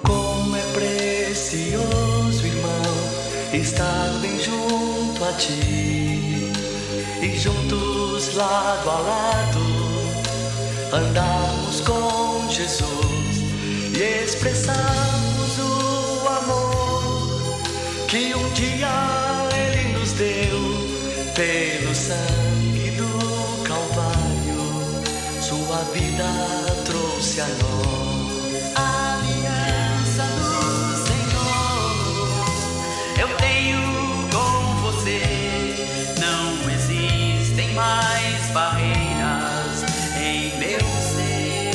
Como é precioso, irmão, estar bem junto a ti e juntos lado a lado andarmos com Jesus e expressarmos o amor que um dia Ele nos deu pelo sangue do Calvário. Sua vida trouxe a nós a aliança do Senhor. Eu tenho com você, não existem mais barreiras em meu ser.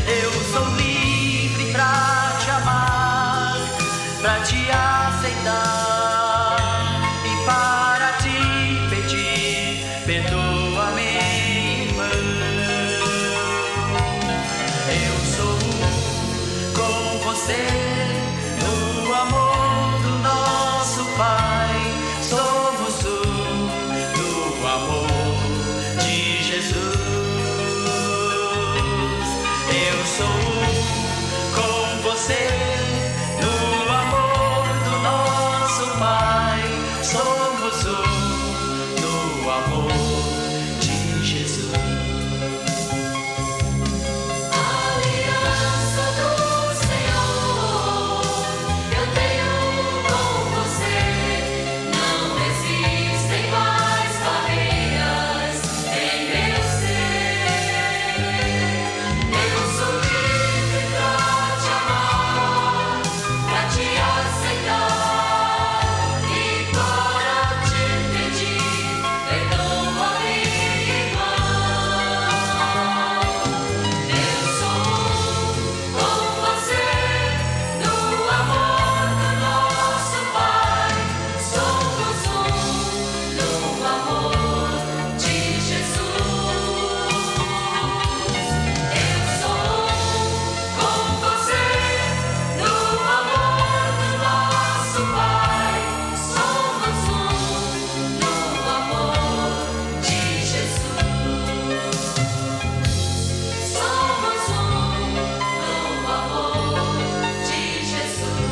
Eu sou livre pra te amar, pra te aceitar e para te pedir, perdoa-me, irmã. Eu sou com você no amor do nosso Pai. Somos no amor de Jesus. Eu sou com você no amor do nosso Pai. Somos no amor de Jesus. Aliança do Senhor, eu tenho com você, não existem mais barreiras em meu ser. Eu sou livre pra te amar, pra te aceitar e para te pedir, perdoa-me, irmã. Eu sou com você no amor do nosso Pai. Somos no amor de Jesus. Eu sou com você no amor do nosso Pai. Somos no amor de Jesus. Somos no amor de Jesus.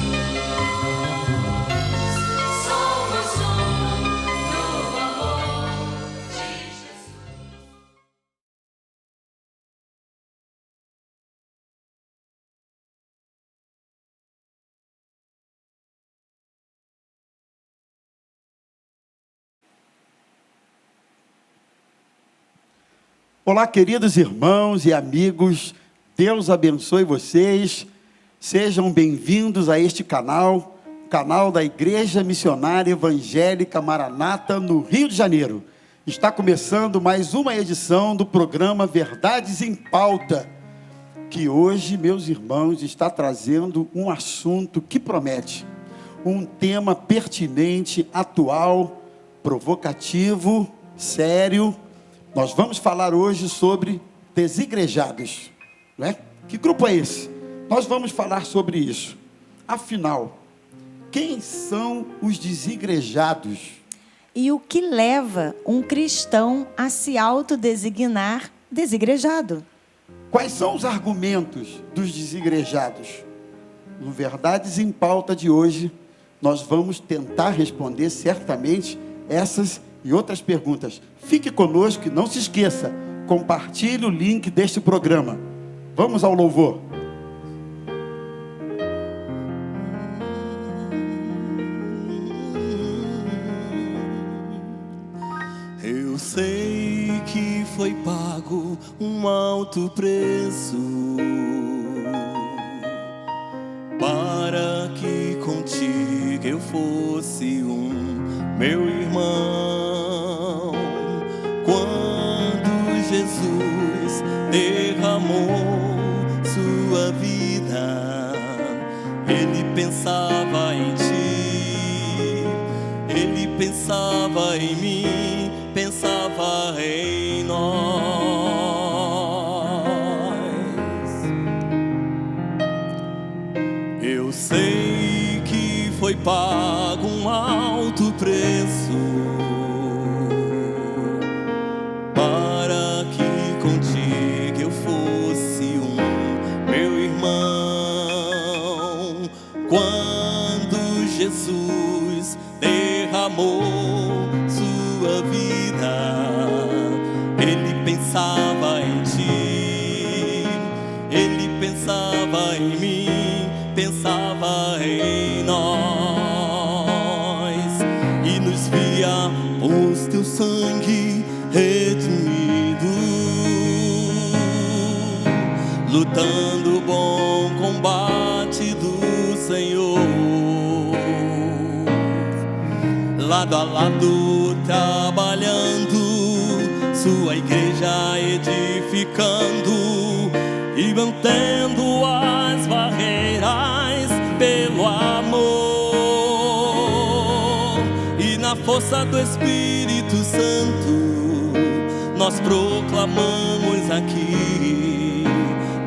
Somos no amor de Jesus. Olá, queridos irmãos e amigos, Deus abençoe vocês, sejam bem-vindos a este canal da Igreja Missionária Evangélica Maranata, no Rio de Janeiro. Está começando mais uma edição do programa Verdades em Pauta, que hoje, meus irmãos, está trazendo um assunto que promete, um tema pertinente, atual, provocativo, sério. Nós vamos falar hoje sobre desigrejados, não é? Que grupo é esse? Nós vamos falar sobre isso. Afinal, quem são os desigrejados? E o que leva um cristão a se autodesignar desigrejado? Quais são os argumentos dos desigrejados? No Verdades em Pauta de hoje, nós vamos tentar responder certamente essas e outras perguntas. Fique conosco e não se esqueça, compartilhe o link deste programa. Vamos ao louvor. Eu sei que foi pago um alto preço para que contigo eu fosse meu irmão. Quando Jesus derramou sua vida, Ele pensava em ti, Ele pensava em mim, pensava em nós. Eu sei que foi pago um alto preço para que contigo eu fosse derramou sua vida. Ele pensava em ti, ele pensava em mim, pensava em nós e nos via por teu sangue redimido, lutando o bom combate do Senhor, lado a lado trabalhando, sua igreja edificando e mantendo as barreiras pelo amor. E na força do Espírito Santo nós proclamamos aqui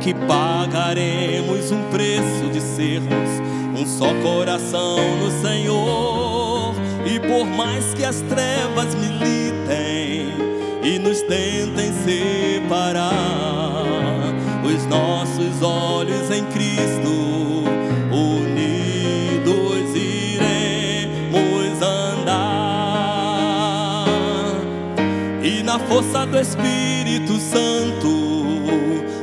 que pagaremos um preço de sermos um só coração no Senhor. E por mais que as trevas militem e nos tentem separar, os nossos olhos em Cristo, unidos iremos andar. E na força do Espírito Santo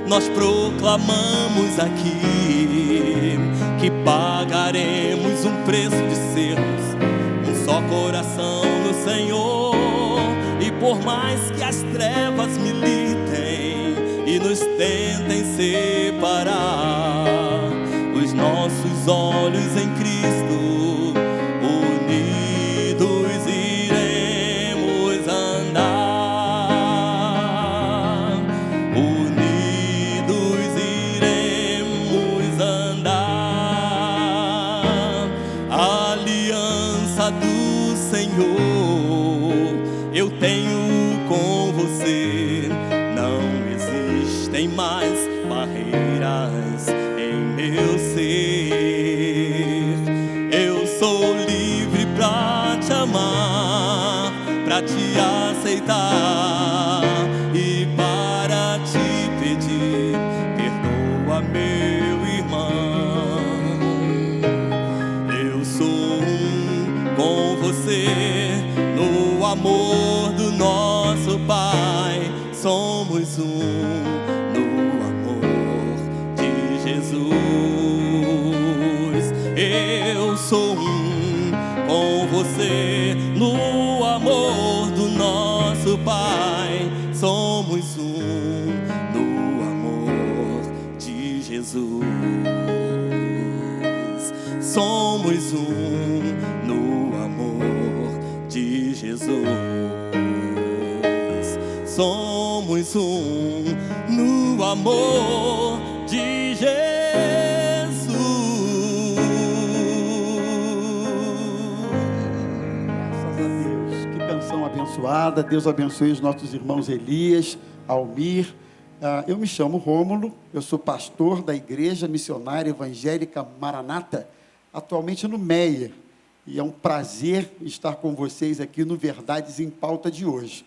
nós proclamamos aqui que pagaremos um preço de sermos um só coração no Senhor. E por mais que as trevas militem e nos tentem separar, os nossos olhos em Cristo, unidos iremos andar. Unidos iremos andar. A aliança do Senhor eu tenho com você. Não existem mais barreiras em meu ser. Eu sou livre pra te amar, pra te aceitar e para te pedir, perdoa meu irmão. Eu sou um com você no amor do nosso Pai. Somos um no amor de Jesus. Eu sou um com você no amor do nosso Pai. Somos um no amor de Jesus. Somos um no amor de Jesus. Somos um no amor de Jesus. Graças a Deus, que canção abençoada. Deus abençoe os nossos irmãos Elias, Almir. Eu me chamo Rômulo, eu sou pastor da Igreja Missionária Evangélica Maranata, atualmente no Meia, e é um prazer estar com vocês aqui no Verdades em Pauta de hoje.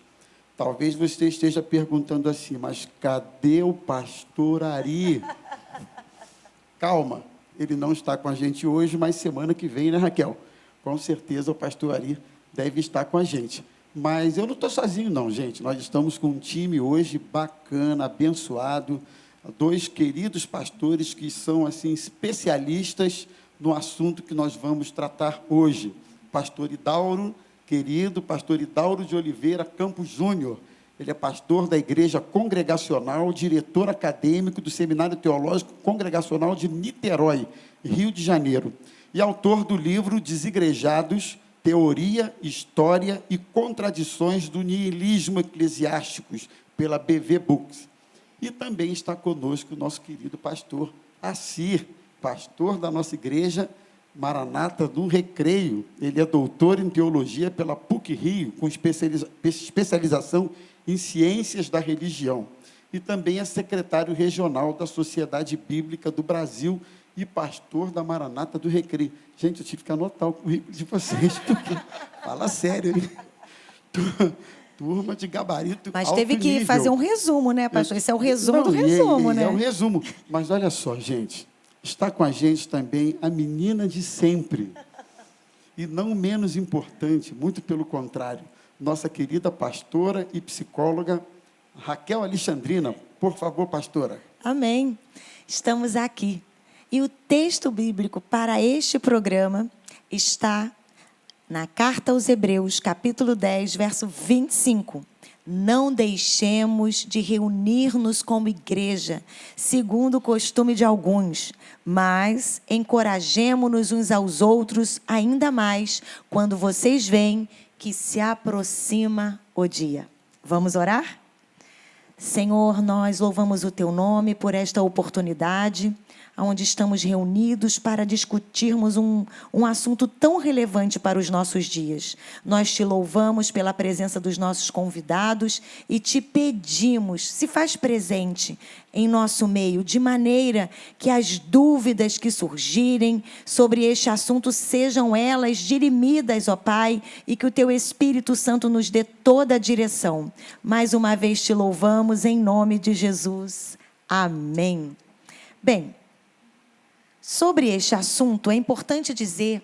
Talvez você esteja perguntando assim, mas cadê o pastor Ari? Calma, ele não está com a gente hoje, mas semana que vem, né, Raquel? Com certeza o pastor Ari deve estar com a gente. Mas eu não estou sozinho não, gente. Nós estamos com um time hoje bacana, abençoado. 2 queridos pastores que são assim especialistas no assunto que nós vamos tratar hoje. Pastor Idauro, querido pastor Idauro de Oliveira Campos Júnior. Ele é pastor da Igreja Congregacional, diretor acadêmico do Seminário Teológico Congregacional de Niterói, Rio de Janeiro, e autor do livro Desigrejados, Teoria, História e Contradições do Niilismo Eclesiásticos, pela BV Books. E também está conosco o nosso querido pastor Assir, pastor da nossa igreja Maranata do Recreio. Ele é doutor em teologia pela PUC-Rio, com especialização em ciências da religião. E também é secretário regional da Sociedade Bíblica do Brasil e pastor da Maranata do Recreio. Gente, eu tive que anotar o currículo de vocês, porque fala sério, hein? Turma de gabarito Mas alto teve que nível. fazer um resumo, né, pastor? Esse é o resumo do resumo, né? É um resumo. Mas olha só, gente, está com a gente também a menina de sempre. E não menos importante, muito pelo contrário, nossa querida pastora e psicóloga Raquel Alexandrina. Por favor, pastora. Amém. Estamos aqui. E o texto bíblico para este programa está na Carta aos Hebreus, capítulo 10, verso 25. Não deixemos de reunir-nos como igreja, segundo o costume de alguns, mas encorajemo-nos uns aos outros ainda mais quando vocês veem que se aproxima o dia. Vamos orar? Senhor, nós louvamos o Teu nome por esta oportunidade, onde estamos reunidos para discutirmos um assunto tão relevante para os nossos dias. Nós Te louvamos pela presença dos nossos convidados e Te pedimos, se faz presente em nosso meio, de maneira que as dúvidas que surgirem sobre este assunto sejam elas dirimidas, ó Pai, e que o Teu Espírito Santo nos dê toda a direção. Mais uma vez Te louvamos em nome de Jesus. Amém. Bem, sobre este assunto, é importante dizer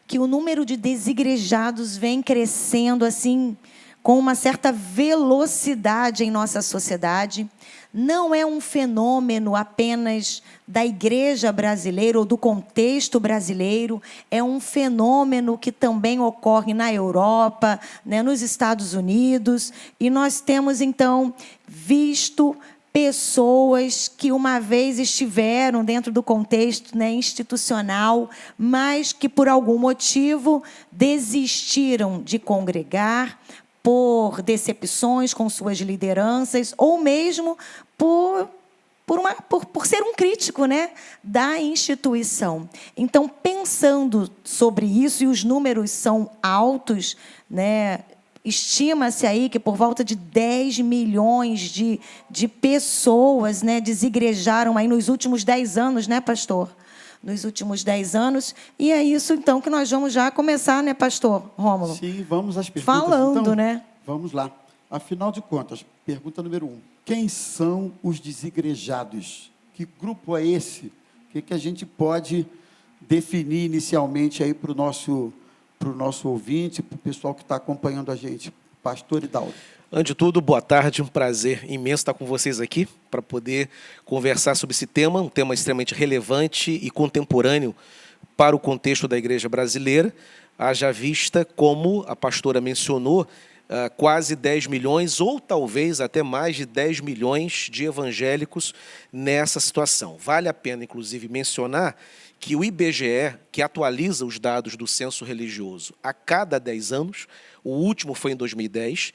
que o número de desigrejados vem crescendo assim, com uma certa velocidade em nossa sociedade. Não é um fenômeno apenas da igreja brasileira ou do contexto brasileiro, é um fenômeno que também ocorre na Europa, né, nos Estados Unidos, e nós temos, então, visto pessoas que uma vez estiveram dentro do contexto, né, institucional, mas que por algum motivo desistiram de congregar por decepções com suas lideranças ou mesmo por ser um crítico, né, da instituição. Então, pensando sobre isso, e os números são altos, né, estima-se aí que por volta de 10 milhões de pessoas, né, desigrejaram aí nos últimos 10 anos, né, pastor? Nos últimos 10 anos. E é isso, então, que nós vamos já começar, né, pastor Rômulo? Sim, vamos às perguntas. Falando, então, né? Vamos lá. Afinal de contas, pergunta número 1. Quem são os desigrejados? Que grupo é esse? O que a gente pode definir inicialmente aí para o nosso ouvinte, para o pessoal que está acompanhando a gente? Pastor Hidalgo. Antes de tudo, boa tarde, um prazer imenso estar com vocês aqui para poder conversar sobre esse tema, um tema extremamente relevante e contemporâneo para o contexto da igreja brasileira, haja vista, como a pastora mencionou, quase 10 milhões ou talvez até mais de 10 milhões de evangélicos nessa situação. Vale a pena, inclusive, mencionar que o IBGE, que atualiza os dados do censo religioso a cada 10 anos, o último foi em 2010,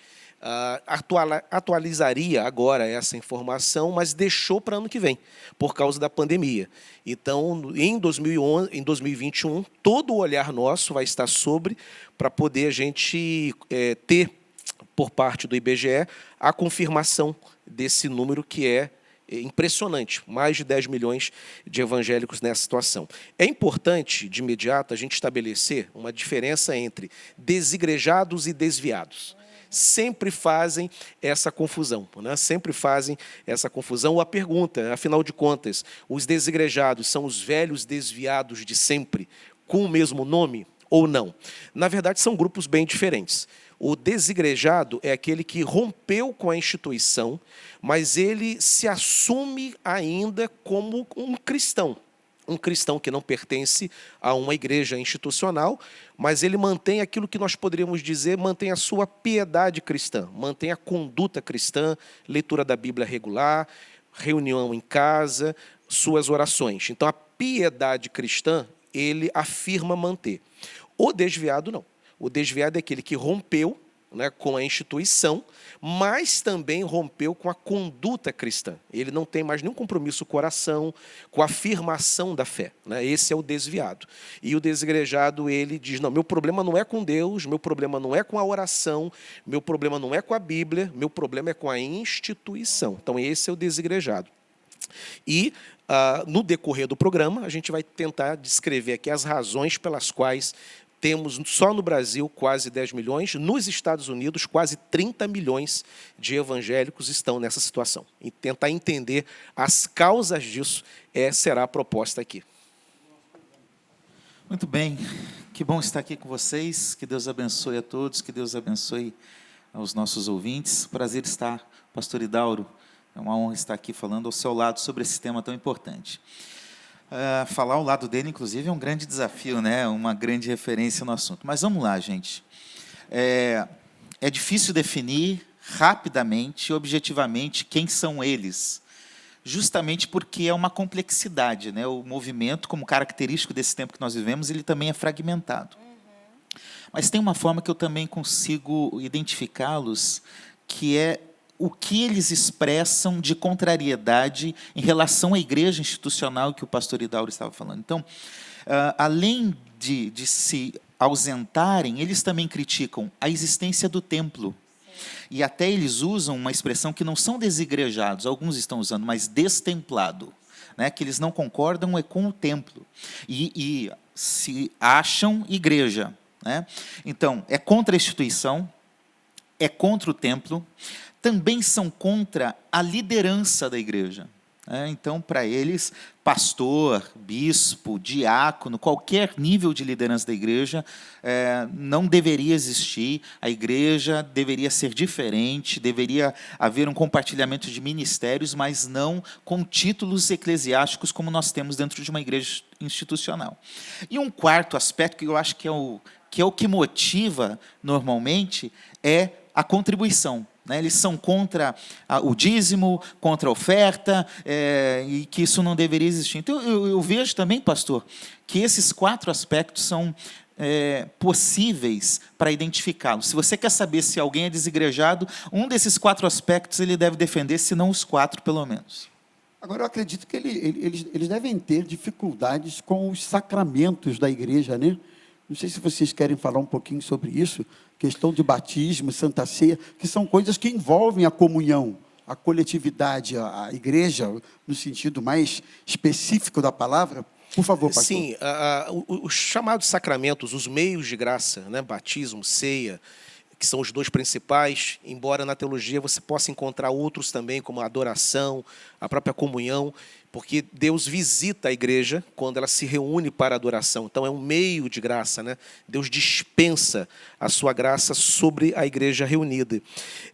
atualizaria agora essa informação, mas deixou para ano que vem, por causa da pandemia. Então, em 2021, todo o olhar nosso vai estar sobre, para poder a gente ter, por parte do IBGE, a confirmação desse número que é impressionante, mais de 10 milhões de evangélicos nessa situação. É importante, de imediato, a gente estabelecer uma diferença entre desigrejados e desviados. Sempre fazem essa confusão, né? Sempre fazem essa confusão. A pergunta, afinal de contas, os desigrejados são os velhos desviados de sempre, com o mesmo nome ou não? Na verdade, são grupos bem diferentes. O desigrejado é aquele que rompeu com a instituição, mas ele se assume ainda como um cristão que não pertence a uma igreja institucional, mas ele mantém aquilo que nós poderíamos dizer, mantém a sua piedade cristã, mantém a conduta cristã, leitura da Bíblia regular, reunião em casa, suas orações. Então, a piedade cristã, ele afirma manter. O desviado, não. O desviado é aquele que rompeu, né, com a instituição, mas também rompeu com a conduta cristã. Ele não tem mais nenhum compromisso com o coração, com a afirmação da fé, né? Esse é o desviado. E o desigrejado, ele diz, não, meu problema não é com Deus, meu problema não é com a oração, meu problema não é com a Bíblia, meu problema é com a instituição. Então, esse é o desigrejado. E, no decorrer do programa, a gente vai tentar descrever aqui as razões pelas quais temos só no Brasil quase 10 milhões, nos Estados Unidos quase 30 milhões de evangélicos estão nessa situação. E tentar entender as causas disso será a proposta aqui. Muito bem, que bom estar aqui com vocês, que Deus abençoe a todos, que Deus abençoe aos nossos ouvintes. Prazer estar, pastor Idauro, é uma honra estar aqui falando ao seu lado sobre esse tema tão importante. Falar ao lado dele, inclusive, é um grande desafio, né? Uma grande referência no assunto. Mas vamos lá, gente. É difícil definir rapidamente, objetivamente, quem são eles, justamente porque é uma complexidade, né? O movimento, como característico desse tempo que nós vivemos, ele também é fragmentado. Mas tem uma forma que eu também consigo identificá-los, que é o que eles expressam de contrariedade em relação à igreja institucional que o pastor Idauro estava falando. Então, além de se ausentarem, eles também criticam a existência do templo. E até eles usam uma expressão que não são desigrejados, alguns estão usando, mas destemplado, né? Que eles não concordam com o templo. E se acham igreja, né? Então, é contra a instituição, é contra o templo, também são contra a liderança da igreja. Então, para eles, pastor, bispo, diácono, qualquer nível de liderança da igreja não deveria existir, a igreja deveria ser diferente, deveria haver um compartilhamento de ministérios, mas não com títulos eclesiásticos como nós temos dentro de uma igreja institucional. E um quarto aspecto, que eu acho que é o que motiva normalmente, é a contribuição. Eles são contra o dízimo, contra a oferta, e que isso não deveria existir. Então, eu vejo também, pastor, que esses 4 aspectos são possíveis para identificá-los. Se você quer saber se alguém é desigrejado, um desses 4 aspectos ele deve defender, se não os 4, pelo menos. Agora, eu acredito que eles devem ter dificuldades com os sacramentos da igreja, né? Não sei se vocês querem falar um pouquinho sobre isso, questão de batismo, Santa Ceia, que são coisas que envolvem a comunhão, a coletividade, a igreja, no sentido mais específico da palavra. Por favor, pastor. Sim, os chamados sacramentos, os meios de graça, né? Batismo, ceia, que são os 2 principais, embora na teologia você possa encontrar outros também, como a adoração, a própria comunhão, porque Deus visita a igreja quando ela se reúne para a adoração. Então, é um meio de graça, né? Deus dispensa a sua graça sobre a igreja reunida.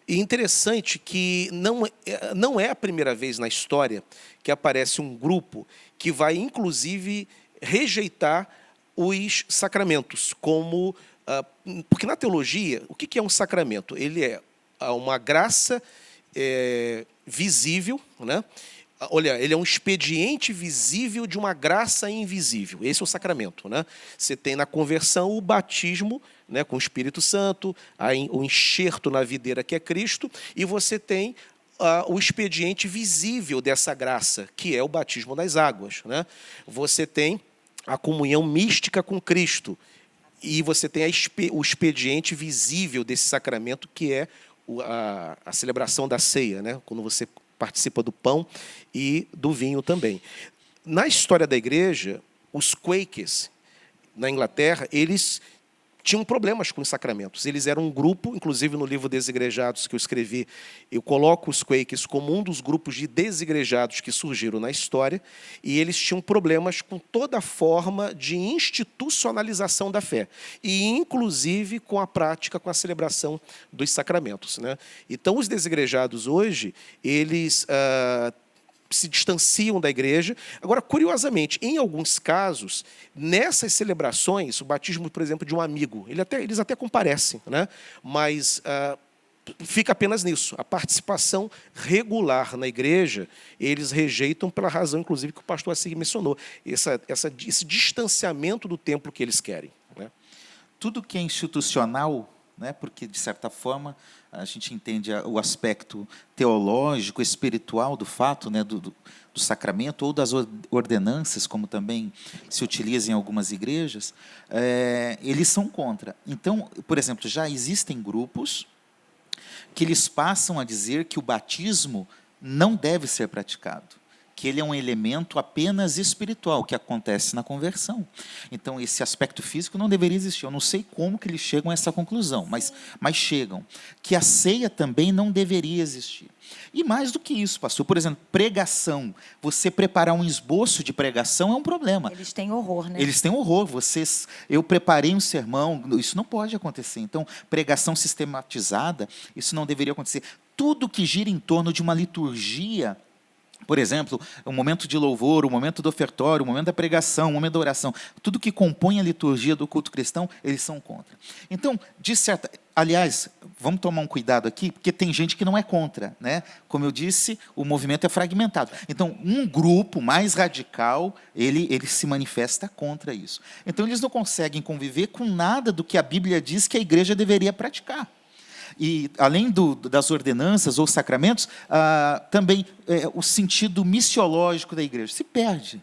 E interessante que não é a primeira vez na história que aparece um grupo que vai, inclusive, rejeitar os sacramentos, como... porque na teologia, o que é um sacramento? Ele é uma graça visível, né? Olha, ele é um expediente visível de uma graça invisível. Esse é o sacramento, né? Você tem na conversão o batismo, né, com o Espírito Santo, o enxerto na videira que é Cristo, e você tem o expediente visível dessa graça, que é o batismo das águas, né? Você tem a comunhão mística com Cristo, e você tem o expediente visível desse sacramento, que é a celebração da ceia, né? Quando você participa do pão e do vinho também. Na história da igreja, os Quakers, na Inglaterra, eles tinham problemas com os sacramentos. Eles eram um grupo, inclusive no livro Desigrejados que eu escrevi, eu coloco os Quakers como um dos grupos de desigrejados que surgiram na história, e eles tinham problemas com toda forma de institucionalização da fé, e inclusive com a prática, com a celebração dos sacramentos, né? Então, os desigrejados hoje, eles se distanciam da igreja. Agora, curiosamente, em alguns casos, nessas celebrações, o batismo, por exemplo, de um amigo, eles até comparecem, né? Mas fica apenas nisso. A participação regular na igreja, eles rejeitam pela razão, inclusive, que o pastor assim mencionou, esse distanciamento do templo que eles querem, né? Tudo que é institucional, né, porque, de certa forma, a gente entende o aspecto teológico, espiritual do fato, né, do sacramento, ou das ordenanças, como também se utiliza em algumas igrejas, eles são contra. Então, por exemplo, já existem grupos que eles passam a dizer que o batismo não deve ser praticado, porque ele é um elemento apenas espiritual, que acontece na conversão. Então, esse aspecto físico não deveria existir. Eu não sei como que eles chegam a essa conclusão, mas chegam. Que a ceia também não deveria existir. E mais do que isso, pastor, por exemplo, pregação. Você preparar um esboço de pregação é um problema. Eles têm horror, né? Eles têm horror. Eu preparei um sermão, isso não pode acontecer. Então, pregação sistematizada, isso não deveria acontecer. Tudo que gira em torno de uma liturgia, por exemplo, o momento de louvor, o momento do ofertório, o momento da pregação, o momento da oração, tudo que compõe a liturgia do culto cristão, eles são contra. Então, aliás, vamos tomar um cuidado aqui, porque tem gente que não é contra, né? Como eu disse, o movimento é fragmentado. Então, um grupo mais radical, ele se manifesta contra isso. Então, eles não conseguem conviver com nada do que a Bíblia diz que a igreja deveria praticar. E, além das ordenanças ou sacramentos, também o sentido missiológico da igreja se perde.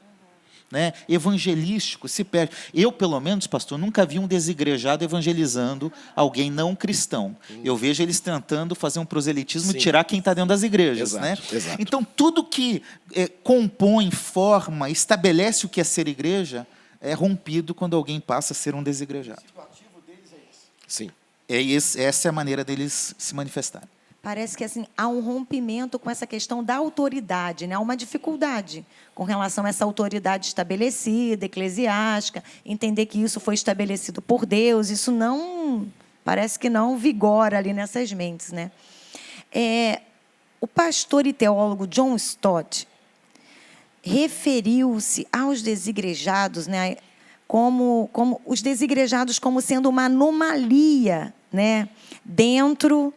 Né? Evangelístico se perde. Eu, pelo menos, pastor, nunca vi um desigrejado evangelizando alguém não cristão. Eu vejo eles tentando fazer um proselitismo e tirar quem está dentro das igrejas. Exato, né? exato. Então, tudo que compõe, forma, estabelece o que é ser igreja, é rompido quando alguém passa a ser um desigrejado. Sim. Essa é a maneira deles se manifestarem. Parece que assim, há um rompimento com essa questão da autoridade, né? Há uma dificuldade com relação a essa autoridade estabelecida, eclesiástica, entender que isso foi estabelecido por Deus, isso não, parece que não vigora ali nessas mentes, né? O pastor e teólogo John Stott referiu-se aos desigrejados, né? Como os desigrejados como sendo uma anomalia, né? Dentro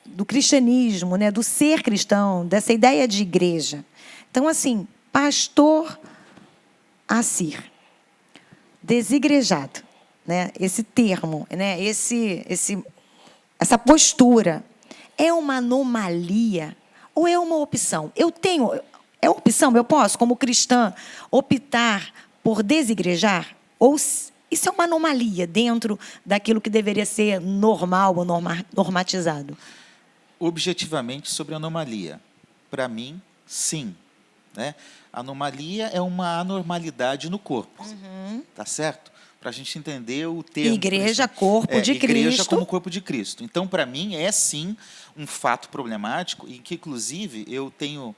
do cristianismo, né, do ser cristão, dessa ideia de igreja. Então, assim, pastor Assir, desigrejado, né, esse termo, né, essa postura, é uma anomalia ou é uma opção? É opção, eu posso, como cristã, optar por desigrejar? Ou isso é uma anomalia dentro daquilo que deveria ser normal ou normatizado? Objetivamente, sobre anomalia, para mim, sim. Né? Anomalia é uma anormalidade no corpo. Tá certo? Para a gente entender o termo. Igreja, corpo de Cristo. Igreja como corpo de Cristo. Então, para mim, é sim um fato problemático e que, inclusive, eu tenho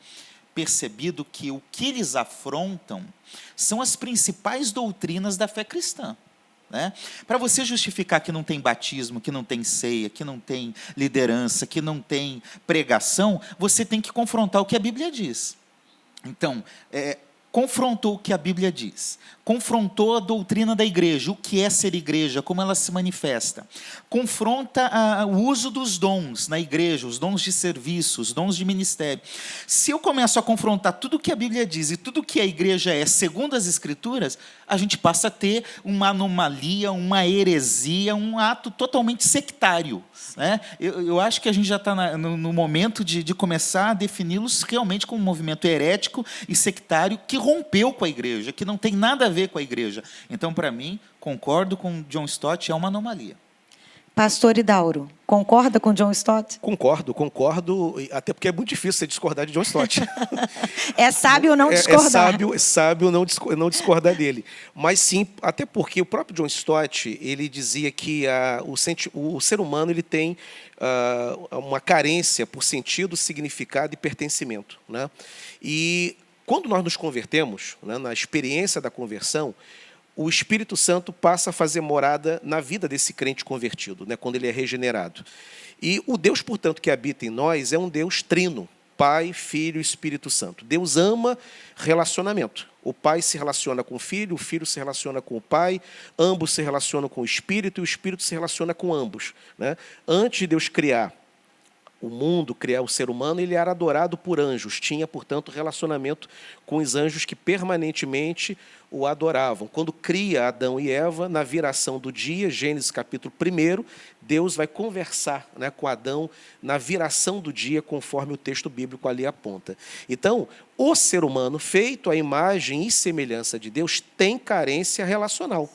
percebido que o que eles afrontam são as principais doutrinas da fé cristã. Né? Para você justificar que não tem batismo, que não tem ceia, que não tem liderança, que não tem pregação, você tem que confrontar o que a Bíblia diz. Então, confrontou o que a Bíblia diz, confrontou a doutrina da igreja, o que é ser igreja, como ela se manifesta, confronta o uso dos dons na igreja, os dons de serviço, os dons de ministério. Se eu começo a confrontar tudo o que a Bíblia diz e tudo o que a igreja é, segundo as Escrituras, a gente passa a ter uma anomalia, uma heresia, um ato totalmente sectário. Né? Eu acho que a gente já está no momento de começar a defini-los realmente como um movimento herético e sectário que rompeu com a igreja, que não tem nada a ver com a igreja. Então, para mim, concordo com John Stott, é uma anomalia. Pastor Idauro, concorda com John Stott? Concordo, até porque é muito difícil você discordar de John Stott. É sábio não discordar. É sábio não discordar dele. Mas sim, até porque o próprio John Stott, ele dizia que o ser humano ele tem uma carência por sentido, significado e pertencimento. Né? E quando nós nos convertemos, né, na experiência da conversão, o Espírito Santo passa a fazer morada na vida desse crente convertido, né, quando ele é regenerado. E o Deus, portanto, que habita em nós é um Deus trino, Pai, Filho e Espírito Santo. Deus ama relacionamento. O Pai se relaciona com o Filho se relaciona com o Pai, ambos se relacionam com o Espírito e o Espírito se relaciona com ambos. Né? Antes de Deus criar o mundo, criar o ser humano, ele era adorado por anjos, tinha, portanto, relacionamento com os anjos que permanentemente o adoravam. Quando cria Adão e Eva, na viração do dia, Gênesis capítulo 1, Deus vai conversar, né, com Adão na viração do dia, conforme o texto bíblico ali aponta. Então, o ser humano, feito à imagem e semelhança de Deus, tem carência relacional.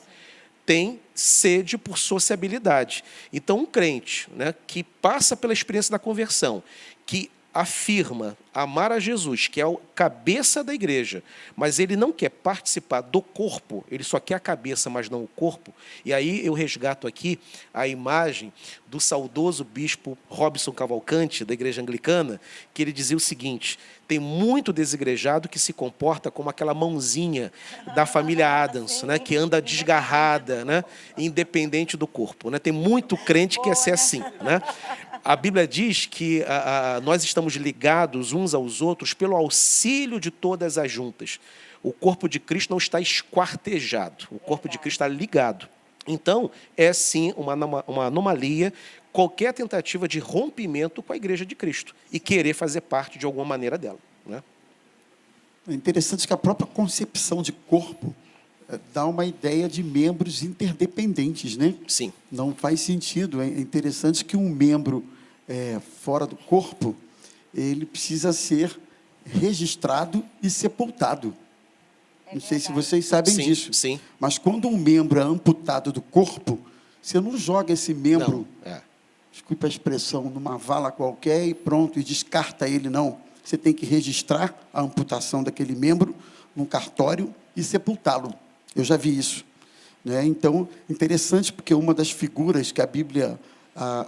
Tem sede por sociabilidade. Então, um crente, né, que passa pela experiência da conversão, que afirma amar a Jesus, que é o cabeça da igreja, mas ele não quer participar do corpo, ele só quer a cabeça, mas não o corpo. E aí eu resgato aqui a imagem do saudoso bispo Robson Cavalcante, da igreja anglicana, que ele dizia o seguinte: tem muito desigrejado que se comporta como aquela mãozinha da família Adams, né, que anda desgarrada, né, independente do corpo. Né? Tem muito crente que quer ser assim. Né? A Bíblia diz que nós estamos ligados uns aos outros pelo auxílio de todas as juntas. O corpo de Cristo não está esquartejado, o corpo de Cristo está ligado. Então, é sim uma anomalia qualquer tentativa de rompimento com a igreja de Cristo e querer fazer parte de alguma maneira dela. Né? É interessante que a própria concepção de corpo dá uma ideia de membros interdependentes, né? Sim. Não faz sentido. É interessante que um membro fora do corpo, ele precisa ser registrado e sepultado. Não sei se vocês sabem Sim, disso. sim. Mas quando um membro é amputado do corpo, você não joga esse membro, desculpe a expressão, numa vala qualquer e pronto, e descarta ele, não. Você tem que registrar a amputação daquele membro num cartório e sepultá-lo. Eu já vi isso. Né? Então, interessante, porque uma das figuras que a Bíblia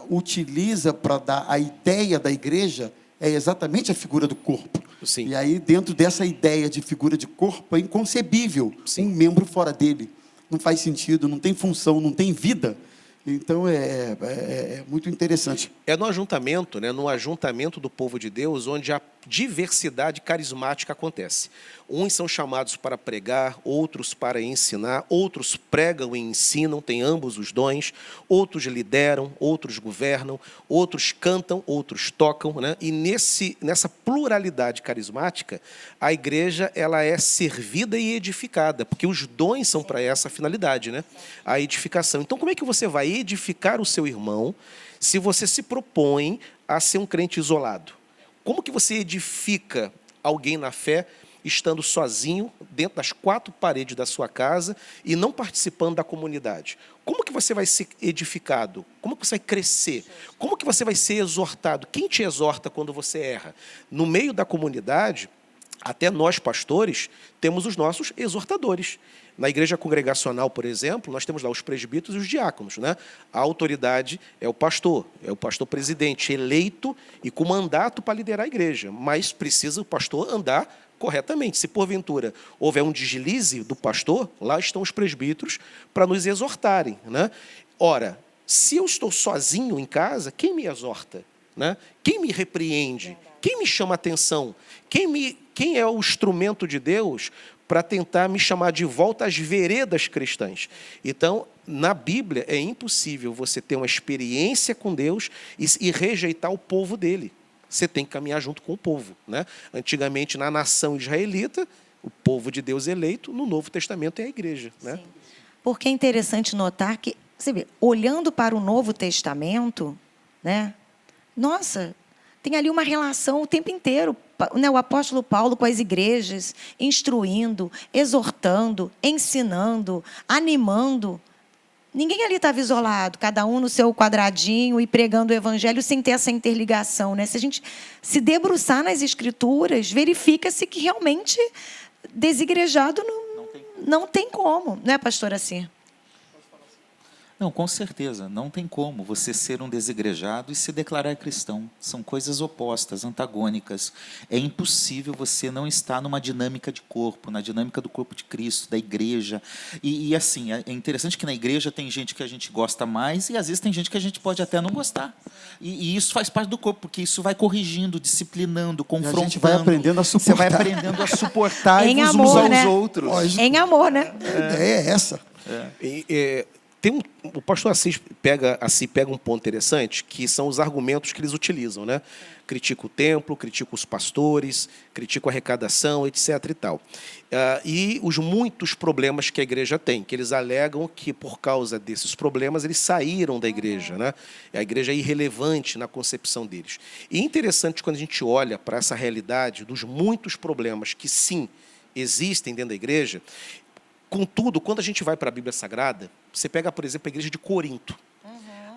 utiliza para dar a ideia da igreja é exatamente a figura do corpo. Sim. E aí, dentro dessa ideia de figura de corpo, é inconcebível um membro fora dele. Não faz sentido, não tem função, não tem vida. Então, é muito interessante. É no ajuntamento, né, no ajuntamento do povo de Deus, onde a diversidade carismática acontece. Uns são chamados para pregar, outros para ensinar, outros pregam e ensinam, têm ambos os dons, outros lideram, outros governam, outros cantam, outros tocam, né? E nessa pluralidade carismática, a igreja ela é servida e edificada, porque os dons são para essa finalidade, né? A edificação. Então, como é que você vai edificar o seu irmão se você se propõe a ser um crente isolado? Como que você edifica alguém na fé estando sozinho dentro das 4 paredes da sua casa e não participando da comunidade? Como que você vai ser edificado? Como que você vai crescer? Como que você vai ser exortado? Quem te exorta quando você erra? No meio da comunidade, até nós pastores temos os nossos exortadores. Na igreja congregacional, por exemplo, nós temos lá os presbíteros e os diáconos. Né? A autoridade é o pastor presidente, eleito e com mandato para liderar a igreja. Mas precisa o pastor andar corretamente. Se porventura houver um deslize do pastor, lá estão os presbíteros para nos exortarem. Né? Ora, se eu estou sozinho em casa, quem me exorta? Né? Quem me repreende? Quem me chama a atenção? Quem é o instrumento de Deus para tentar me chamar de volta às veredas cristãs? Então, na Bíblia, é impossível você ter uma experiência com Deus e rejeitar o povo dele. Você tem que caminhar junto com o povo. Né? Antigamente, na nação israelita, o povo de Deus eleito, no Novo Testamento é a igreja. Né? Porque é interessante notar que, você vê, olhando para o Novo Testamento, né, nossa, tem ali uma relação o tempo inteiro, né, o apóstolo Paulo com as igrejas, instruindo, exortando, ensinando, animando. Ninguém ali estava isolado, cada um no seu quadradinho e pregando o evangelho sem ter essa interligação. Né? Se a gente se debruçar nas escrituras, verifica-se que realmente desigrejado não tem como, não é, pastor, assim? Não, com certeza, não tem como você ser um desigrejado e se declarar cristão. São coisas opostas, antagônicas. É impossível você não estar numa dinâmica de corpo, na dinâmica do corpo de Cristo, da igreja. E assim, é interessante que na igreja tem gente que a gente gosta mais e às vezes tem gente que a gente pode até não gostar. E isso faz parte do corpo, porque isso vai corrigindo, disciplinando, confrontando. A gente vai aprendendo a suportar. Você vai aprendendo a suportar Em uns amor, aos né? outros. Lógico. Em amor, né? A ideia é essa. O pastor Assis pega um ponto interessante, que são os argumentos que eles utilizam. Né? Critica o templo, critica os pastores, critica a arrecadação, etc. e tal. E os muitos problemas que a igreja tem, que eles alegam que, por causa desses problemas, eles saíram da igreja. Né? A igreja é irrelevante na concepção deles. E é interessante quando a gente olha para essa realidade dos muitos problemas que, sim, existem dentro da igreja. Contudo, quando a gente vai para a Bíblia Sagrada, você pega, por exemplo, a igreja de Corinto.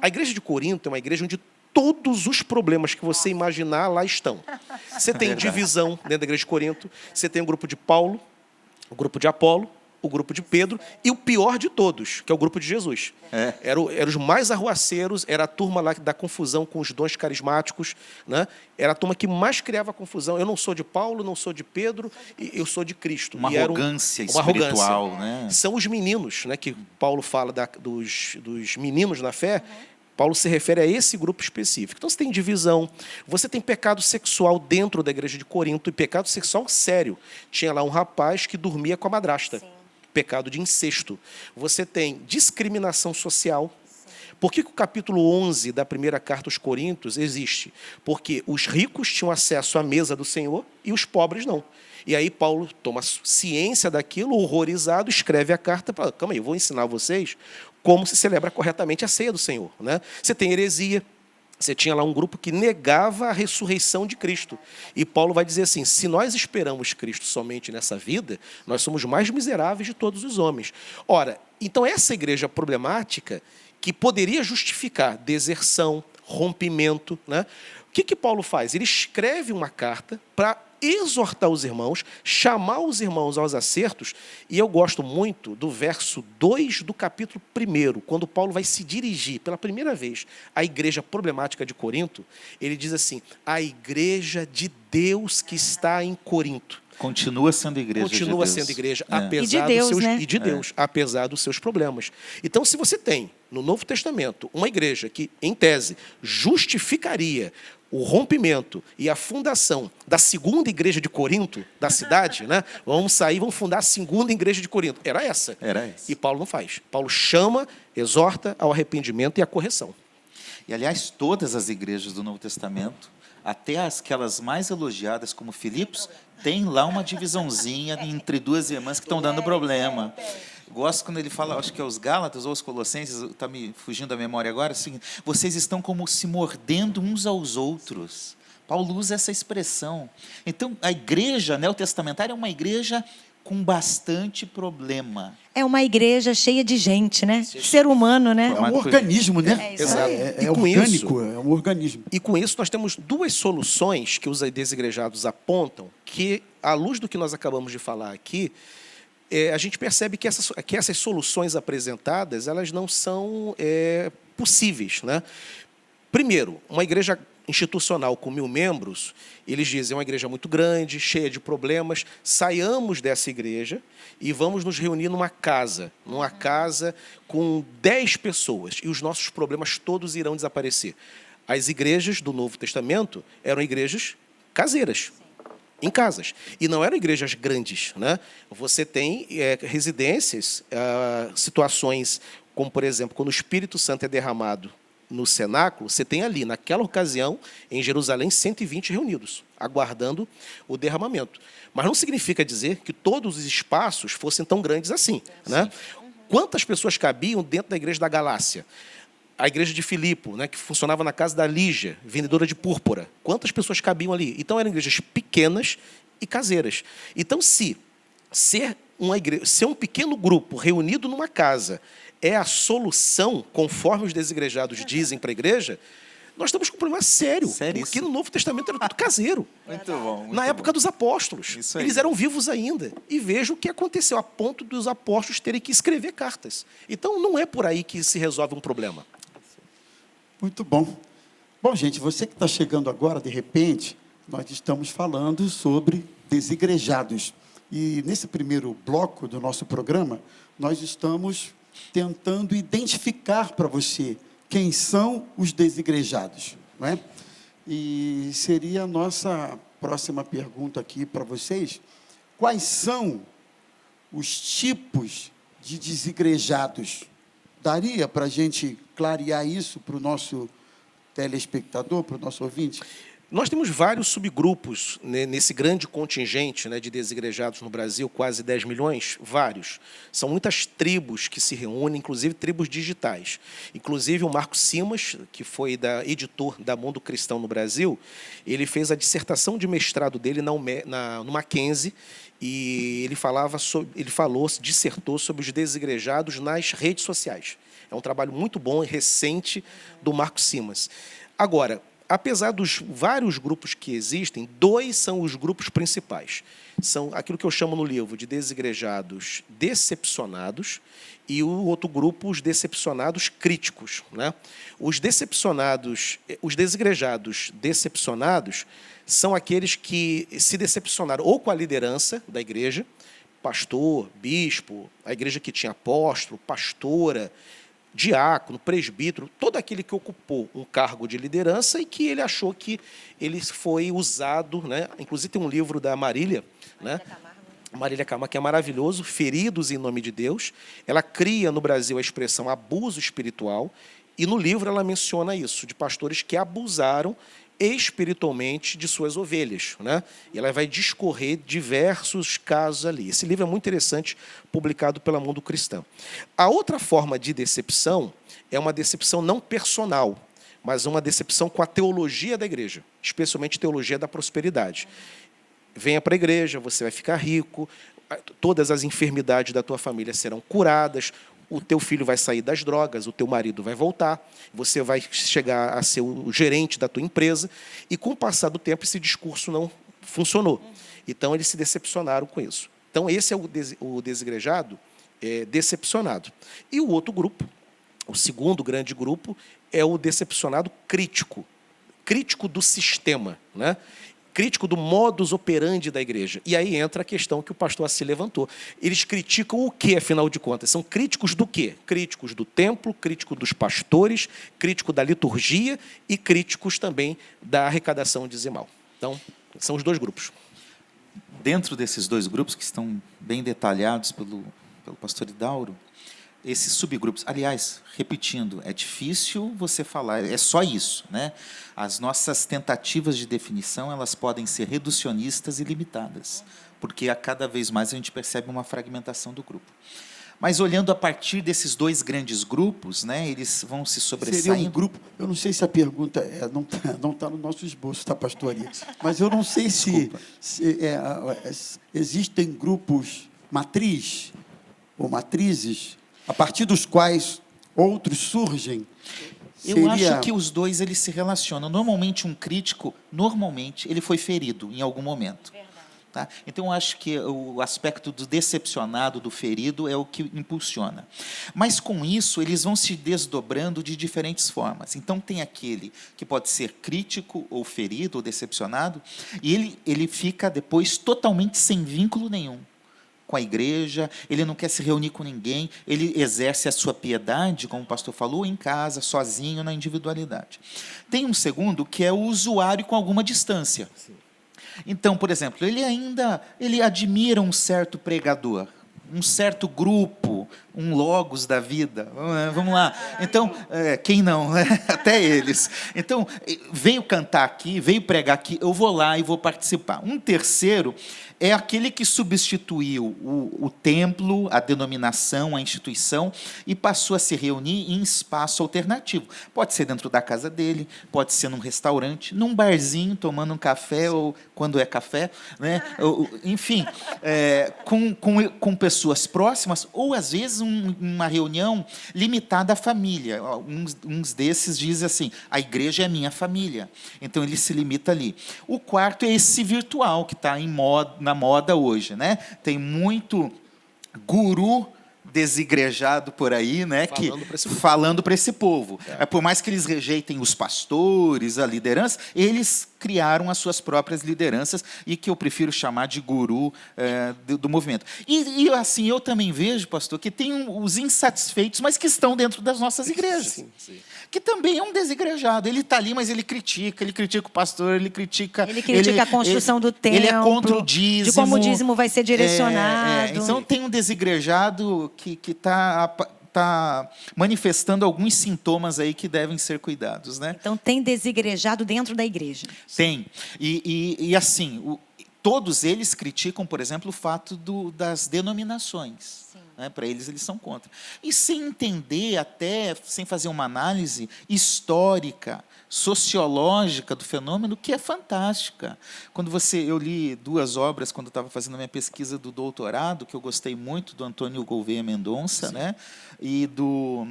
A igreja de Corinto é uma igreja onde todos os problemas que você imaginar, lá estão. Você tem divisão dentro da igreja de Corinto, você tem o grupo de Paulo, o grupo de Apolo, o grupo de Pedro e o pior de todos, que é o grupo de Jesus. Eram os mais arruaceiros, era a turma lá da confusão com os dons carismáticos, né? Era a turma que mais criava confusão. Eu não sou de Paulo, não sou de Pedro, eu sou de Cristo. Uma E era arrogância uma arrogância. espiritual, né? São os meninos, né, que Paulo fala dos meninos na fé. Paulo se refere a esse grupo específico. Então, você tem divisão, você tem pecado sexual dentro da igreja de Corinto, e pecado sexual sério. Tinha lá um rapaz que dormia com a madrasta. Pecado de incesto. Você tem discriminação social. Por que o capítulo 11 da primeira carta aos Coríntios existe? Porque os ricos tinham acesso à mesa do Senhor e os pobres não. E aí Paulo toma ciência daquilo, horrorizado, escreve a carta para, calma aí, eu vou ensinar vocês como se celebra corretamente a ceia do Senhor, né? Você tem heresia. Você tinha lá um grupo que negava a ressurreição de Cristo. E Paulo vai dizer assim, se nós esperamos Cristo somente nessa vida, nós somos os mais miseráveis de todos os homens. Ora, então essa igreja problemática, que poderia justificar deserção, rompimento, né? O que Paulo faz? Ele escreve uma carta para exortar os irmãos, chamar os irmãos aos acertos, e eu gosto muito do verso 2 do capítulo 1, quando Paulo vai se dirigir pela primeira vez à igreja problemática de Corinto, ele diz assim, a igreja de Deus que está em Corinto. Continua sendo igreja de Continua Deus. sendo igreja, É. apesar E de Deus, dos seus, né? e de Deus, apesar dos seus problemas. Então, se você tem, no Novo Testamento, uma igreja que, em tese, justificaria o rompimento e a fundação da segunda igreja de Corinto, da cidade, né? Vamos sair, vamos fundar a segunda igreja de Corinto. Era essa. Era essa. E Paulo não faz. Paulo chama, exorta ao arrependimento e à correção. E, aliás, todas as igrejas do Novo Testamento, até aquelas mais elogiadas, como Filipos, tem lá uma divisãozinha entre duas irmãs que estão dando problema. Gosto quando ele fala, acho que é os Gálatas ou os Colossenses, está me fugindo da memória agora, é o seguinte, vocês estão como se mordendo uns aos outros. Paulo usa essa expressão. Então, a igreja neotestamentária é uma igreja com bastante problema. É uma igreja cheia de gente, né? Ser humano, né? É um organismo, né? É isso Exato. aí. É E com orgânico, é um organismo. E com isso nós temos duas soluções que os desigrejados apontam, que, à luz do que nós acabamos de falar aqui, a gente percebe que essas soluções apresentadas, elas não são possíveis, né? Primeiro, uma igreja institucional com 1000 membros, eles dizem, é uma igreja muito grande, cheia de problemas, saiamos dessa igreja e vamos nos reunir numa casa com 10 pessoas, e os nossos problemas todos irão desaparecer. As igrejas do Novo Testamento eram igrejas caseiras, em casas, e não eram igrejas grandes, né? Você tem residências, situações como, por exemplo, quando o Espírito Santo é derramado no cenáculo, você tem ali, naquela ocasião, em Jerusalém, 120 reunidos, aguardando o derramamento. Mas não significa dizer que todos os espaços fossem tão grandes assim, né? Quantas pessoas cabiam dentro da igreja da Galácia? A igreja de Filipo, né, que funcionava na casa da Lígia, vendedora de púrpura. Quantas pessoas cabiam ali? Então, eram igrejas pequenas e caseiras. Então, se ser um pequeno grupo reunido numa casa é a solução, conforme os desigrejados dizem para a igreja, nós estamos com um problema sério. Porque no Novo Testamento era tudo caseiro. Muito bom. Na época dos apóstolos. Isso aí. Eles eram vivos ainda. E veja o que aconteceu, a ponto dos apóstolos terem que escrever cartas. Então, não é por aí que se resolve um problema. Muito bom. Bom, gente, você que está chegando agora, de repente, nós estamos falando sobre desigrejados. E nesse primeiro bloco do nosso programa, nós estamos tentando identificar para você quem são os desigrejados, não é? E seria a nossa próxima pergunta aqui para vocês: quais são os tipos de desigrejados? Daria para a gente clarear isso para o nosso telespectador, para o nosso ouvinte? Nós temos vários subgrupos, né, nesse grande contingente, né, de desigrejados no Brasil, quase 10 milhões, vários. São muitas tribos que se reúnem, inclusive tribos digitais. Inclusive o Marco Simas, que foi editor da Mundo Cristão no Brasil, ele fez a dissertação de mestrado dele no Mackenzie, e dissertou sobre os desigrejados nas redes sociais. É um trabalho muito bom e recente do Marco Simas. Agora, apesar dos vários grupos que existem, 2 são os grupos principais. São aquilo que eu chamo no livro de desigrejados decepcionados e o outro grupo, os decepcionados críticos, né? Os desigrejados decepcionados são aqueles que se decepcionaram ou com a liderança da igreja, pastor, bispo, a igreja que tinha apóstolo, pastora, diácono, presbítero, todo aquele que ocupou um cargo de liderança e que ele achou que ele foi usado, né? Inclusive tem um livro da Marília, né? Marília Camargo, que é maravilhoso, Feridos em Nome de Deus. Ela cria no Brasil a expressão abuso espiritual e no livro ela menciona isso, de pastores que abusaram espiritualmente de suas ovelhas, né? E ela vai discorrer diversos casos ali. Esse livro é muito interessante, publicado pela Mundo Cristão. A outra forma de decepção é uma decepção não personal, mas uma decepção com a teologia da igreja, especialmente teologia da prosperidade. Venha para a igreja, você vai ficar rico, todas as enfermidades da tua família serão curadas, o teu filho vai sair das drogas, o teu marido vai voltar, você vai chegar a ser o gerente da tua empresa, e com o passar do tempo esse discurso não funcionou. Então eles se decepcionaram com isso. Então esse é o desigrejado decepcionado. E o outro grupo, o segundo grande grupo, é o decepcionado crítico, crítico do sistema, né? Crítico do modus operandi da igreja. E aí entra a questão que o pastor Assi levantou. Eles criticam o quê, afinal de contas? São críticos do quê? Críticos do templo, críticos dos pastores, críticos da liturgia e críticos também da arrecadação dizimal. Então, são os 2 grupos. Dentro desses 2 grupos, que estão bem detalhados pelo pastor Idauro, esses subgrupos, aliás, repetindo, é difícil você falar, é só isso, né? As nossas tentativas de definição, elas podem ser reducionistas e limitadas, porque a cada vez mais a gente percebe uma fragmentação do grupo. Mas olhando a partir desses 2 grandes grupos, né, eles vão se sobressaindo. Seria um grupo, eu não sei se a pergunta não está no nosso esboço, tá, pastoria? Mas eu não sei se existem grupos matriz ou matrizes a partir dos quais outros surgem. Eu acho que os 2 eles se relacionam. Normalmente um crítico, ele foi ferido em algum momento. Tá? Então, eu acho que o aspecto do decepcionado, do ferido, é o que impulsiona. Mas, com isso, eles vão se desdobrando de diferentes formas. Então, tem aquele que pode ser crítico, ou ferido, ou decepcionado, e ele fica, depois, totalmente sem vínculo nenhum com a igreja, ele não quer se reunir com ninguém, ele exerce a sua piedade, como o pastor falou, em casa, sozinho, na individualidade. Tem um segundo, que é o usuário com alguma distância. Sim. Então, por exemplo, ele admira um certo pregador, um certo grupo, um logos da vida. Vamos lá. Então, quem não? Até eles. Então, veio cantar aqui, veio pregar aqui, eu vou lá e vou participar. Um terceiro é aquele que substituiu o templo, a denominação, a instituição, e passou a se reunir em espaço alternativo. Pode ser dentro da casa dele, pode ser num restaurante, num barzinho, tomando um café, ou quando é café, né? Enfim, com pessoas próximas, ou às vezes uma reunião limitada à família. Uns desses dizem assim, a igreja é a minha família. Então ele se limita ali. O quarto é esse virtual, que está na moda hoje, né? Tem muito guru desigrejado por aí, né? Falando para esse povo. Por mais que eles rejeitem os pastores, a liderança, eles criaram as suas próprias lideranças e que eu prefiro chamar de guru do movimento. E assim, eu também vejo, pastor, que tem os insatisfeitos, mas que estão dentro das nossas igrejas. Sim, sim. Que também é um desigrejado. Ele está ali, mas ele critica o pastor, ele critica a construção do templo. Ele é contra o dízimo. De como o dízimo vai ser direcionado. Então tem um desigrejado que está manifestando alguns sintomas aí que devem ser cuidados, né? Então tem desigrejado dentro da igreja. Tem. E assim, todos eles criticam, por exemplo, o fato das denominações. Né? Para eles são contra. E sem entender, até sem fazer uma análise histórica, sociológica do fenômeno, que é fantástica. Eu li 2 obras quando eu estava fazendo a minha pesquisa do doutorado, que eu gostei muito, do Antônio Gouveia Mendonça, né? E do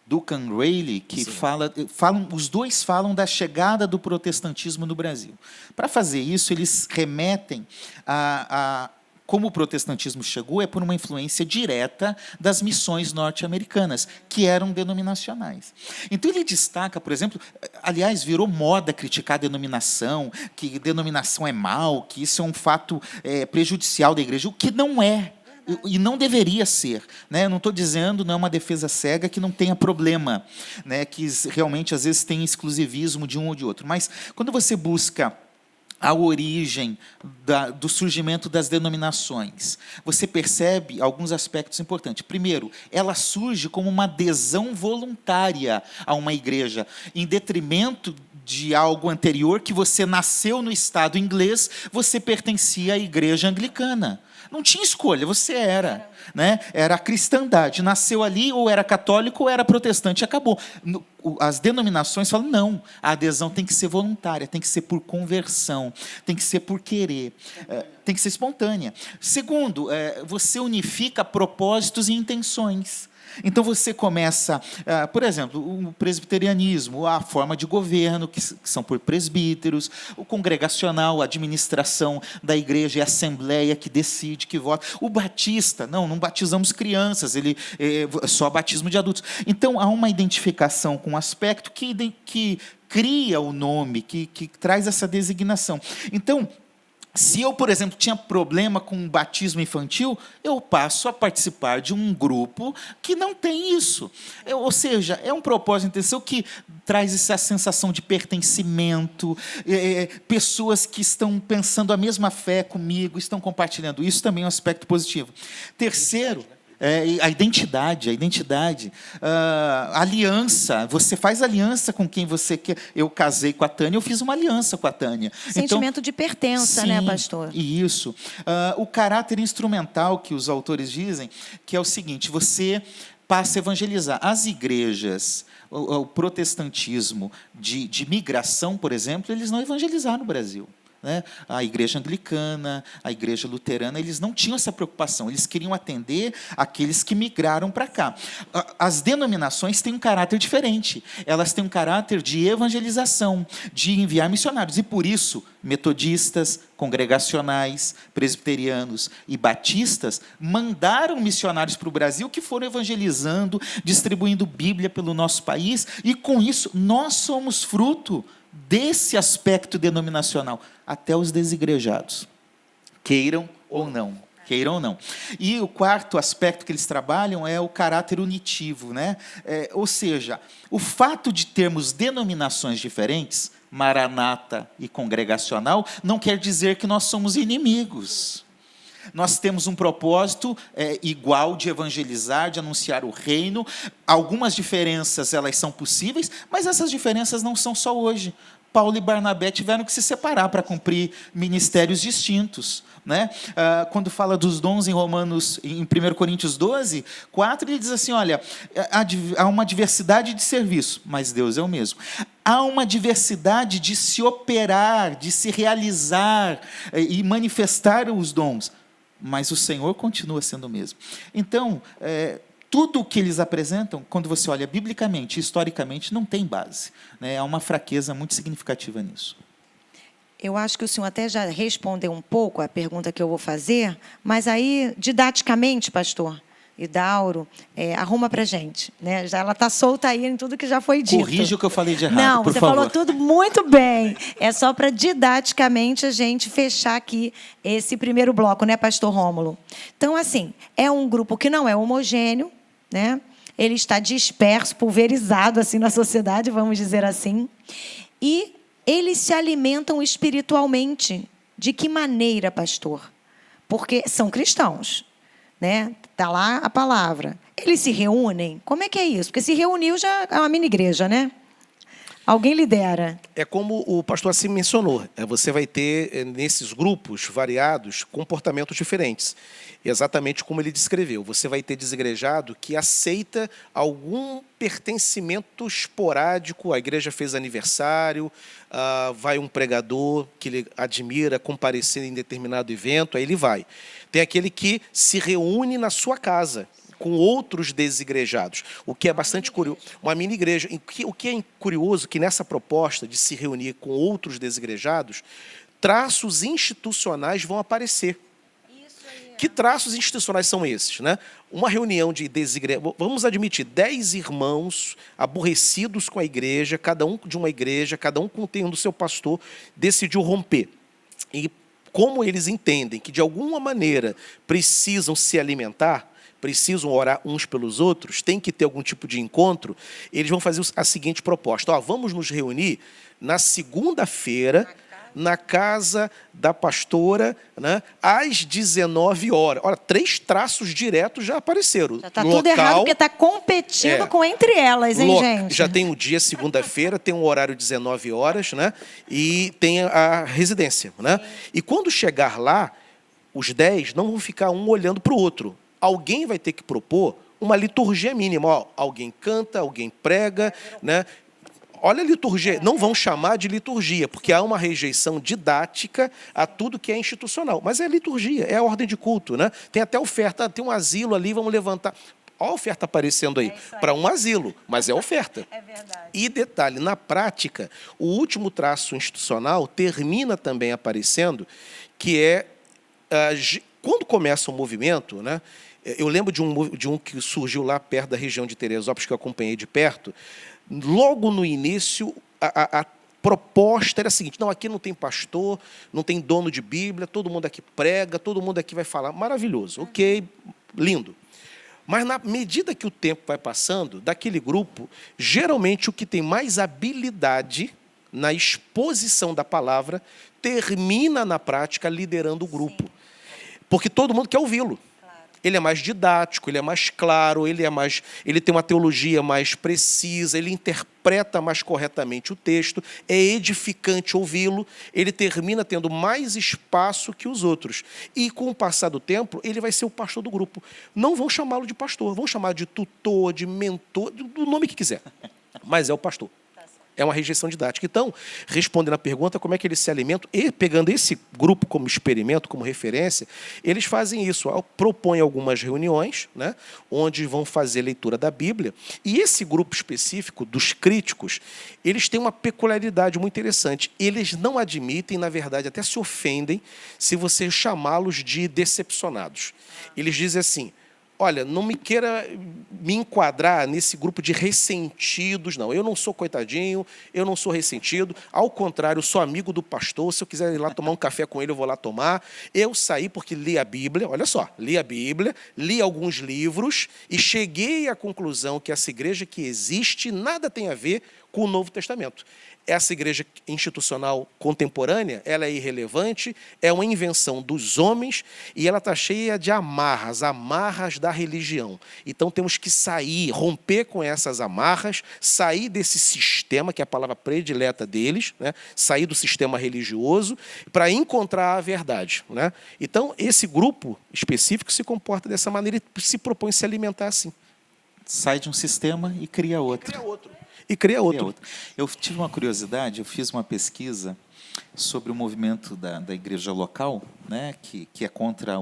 Duncan Rayleigh, que os dois falam da chegada do protestantismo no Brasil. Para fazer isso, eles remetem a como o protestantismo chegou é por uma influência direta das missões norte-americanas, que eram denominacionais. Então ele destaca, por exemplo, aliás, virou moda criticar a denominação, que denominação é mal, que isso é um fato prejudicial da igreja, o que não é. E não deveria ser, né? Não estou dizendo, não é uma defesa cega que não tenha problema, né? Que realmente às vezes tem exclusivismo de um ou de outro. Mas quando você busca a origem do surgimento das denominações, você percebe alguns aspectos importantes. Primeiro, ela surge como uma adesão voluntária a uma igreja, em detrimento de algo anterior, que você nasceu no Estado inglês, você pertencia à igreja anglicana. Não tinha escolha, você era. Né? Era a cristandade. Nasceu ali, ou era católico, ou era protestante, acabou. As denominações falam, não, a adesão tem que ser voluntária, tem que ser por conversão, tem que ser por querer, tem que ser espontânea. Segundo, você unifica propósitos e intenções. Então você começa, por exemplo, o presbiterianismo, a forma de governo, que são por presbíteros, o congregacional, a administração da igreja e a assembleia que decide, que vota. O batista, não batizamos crianças, ele só batismo de adultos. Então há uma identificação com um aspecto que cria o nome, que traz essa designação. Então, se eu, por exemplo, tinha problema com o batismo infantil, eu passo a participar de um grupo que não tem isso. Ou seja, é um propósito, intenção que traz essa sensação de pertencimento, pessoas que estão pensando a mesma fé comigo, estão compartilhando. Isso também é um aspecto positivo. Terceiro, a identidade, a aliança. Você faz aliança com quem você quer. Eu casei com a Tânia, eu fiz uma aliança com a Tânia. Sentimento de pertença, sim, né, pastor? Isso. O caráter instrumental que os autores dizem, que é o seguinte, você passa a evangelizar. As igrejas, o protestantismo de migração, por exemplo, eles não evangelizaram no Brasil. Né? A igreja anglicana, a igreja luterana, eles não tinham essa preocupação, eles queriam atender aqueles que migraram para cá. As denominações têm um caráter diferente, elas têm um caráter de evangelização, de enviar missionários, e por isso, metodistas, congregacionais, presbiterianos e batistas mandaram missionários para o Brasil que foram evangelizando, distribuindo Bíblia pelo nosso país, e com isso nós somos fruto desse aspecto denominacional, até os desigrejados, queiram ou não. E o quarto aspecto que eles trabalham é o caráter unitivo, né? Ou seja, o fato de termos denominações diferentes, maranata e congregacional, não quer dizer que nós somos inimigos. Nós temos um propósito igual de evangelizar, de anunciar o reino. Algumas diferenças elas são possíveis, mas essas diferenças não são só hoje. Paulo e Barnabé tiveram que se separar para cumprir ministérios distintos. Né? Quando fala dos dons em em 1 Coríntios 12, 4, ele diz assim, olha, há uma diversidade de serviço, mas Deus é o mesmo. Há uma diversidade de se operar, de se realizar e manifestar os dons, mas o Senhor continua sendo o mesmo. Então, tudo o que eles apresentam, quando você olha biblicamente, historicamente, não tem base. Né? Há uma fraqueza muito significativa nisso. Eu acho que o senhor até já respondeu um pouco a pergunta que eu vou fazer, mas aí, didaticamente, pastor Idauro, arruma para a gente. Né? Ela está solta aí em tudo que já foi dito. Corrija o que eu falei de errado, não, por você favor. falou tudo muito bem. É só para, didaticamente, a gente fechar aqui esse primeiro bloco, né, pastor Rômulo? Então, assim, é um grupo que não é homogêneo, né? Ele está disperso, pulverizado assim na sociedade, vamos dizer assim. E eles se alimentam espiritualmente. De que maneira, pastor? Porque são cristãos, né? Está lá a palavra. Eles se reúnem? Como é que é isso? Porque se reuniu já é uma mini igreja, né? Alguém lidera. É como o pastor assim mencionou. Você vai ter, nesses grupos variados, comportamentos diferentes. Exatamente como ele descreveu. Você vai ter desigrejado que aceita algum pertencimento esporádico. A igreja fez aniversário, vai um pregador que ele admira comparecer em determinado evento, aí ele vai. Tem aquele que se reúne na sua casa. com outros desigrejados, o que é bastante curioso. Uma mini igreja. O que é curioso que nessa proposta de se reunir com outros desigrejados, traços institucionais vão aparecer. Que traços institucionais são esses, né? Uma reunião de desigrejados, vamos admitir, 10 irmãos aborrecidos com a igreja, cada um de uma igreja, cada um contendo o seu pastor, decidiu romper. E como eles entendem que, de alguma maneira, precisam se alimentar, precisam orar uns pelos outros, tem que ter algum tipo de encontro, eles vão fazer a seguinte proposta. Ó, vamos nos reunir na segunda-feira, na casa da pastora, né, às 19 horas. Olha, 3 traços diretos já apareceram. Já está tudo errado, porque está competindo com entre elas, hein, gente? Já tem o dia, segunda-feira, tem um horário 19 horas, né? E tem a residência, né? E quando chegar lá, os 10 não vão ficar um olhando para o outro. Alguém vai ter que propor uma liturgia mínima. Ó, alguém canta, alguém prega, né? Olha a liturgia, não vão chamar de liturgia, porque há uma rejeição didática a tudo que é institucional. Mas é liturgia, é a ordem de culto, né? Tem até oferta, tem um asilo ali, vamos levantar. Olha a oferta aparecendo aí, para um asilo, mas é oferta. É verdade. E detalhe, na prática, o último traço institucional termina também aparecendo, que é, quando começa o movimento, né? Eu lembro de um que surgiu lá perto da região de Teresópolis, que eu acompanhei de perto. Logo no início, a proposta era a seguinte: não, aqui não tem pastor, não tem dono de Bíblia, todo mundo aqui prega, todo mundo aqui vai falar. Maravilhoso, ok, lindo. Mas, na medida que o tempo vai passando, daquele grupo, geralmente o que tem mais habilidade na exposição da palavra termina, na prática, liderando o grupo. Porque todo mundo quer ouvi-lo. Ele é mais didático, ele é mais claro, ele tem uma teologia mais precisa, ele interpreta mais corretamente o texto, é edificante ouvi-lo, ele termina tendo mais espaço que os outros. E, com o passar do tempo, ele vai ser o pastor do grupo. Não vão chamá-lo de pastor, vão chamar de tutor, de mentor, do nome que quiser. Mas é o pastor. É uma rejeição didática. Então, respondendo à pergunta, como é que eles se alimentam, e pegando esse grupo como experimento, como referência, eles fazem isso, propõem algumas reuniões, né, onde vão fazer leitura da Bíblia, e esse grupo específico dos críticos, eles têm uma peculiaridade muito interessante. Eles não admitem, na verdade, até se ofendem se você chamá-los de decepcionados. Eles dizem assim: olha, não me queira me enquadrar nesse grupo de ressentidos, não. Eu não sou coitadinho, eu não sou ressentido. Ao contrário, eu sou amigo do pastor. Se eu quiser ir lá tomar um café com ele, eu vou lá tomar. Eu saí porque li a Bíblia, olha só, li a Bíblia, li alguns livros e cheguei à conclusão que essa igreja que existe nada tem a ver com o Novo Testamento. Essa igreja institucional contemporânea, ela é irrelevante, é uma invenção dos homens e ela está cheia de amarras da religião. Então temos que sair, romper com essas amarras, sair desse sistema, que é a palavra predileta deles, né? Sair do sistema religioso para encontrar a verdade, né? Então esse grupo específico se comporta dessa maneira e se propõe se alimentar assim. Sai de um sistema e cria outro. E cria outro. Eu tive uma curiosidade, eu fiz uma pesquisa sobre o movimento da igreja local, né, que é contra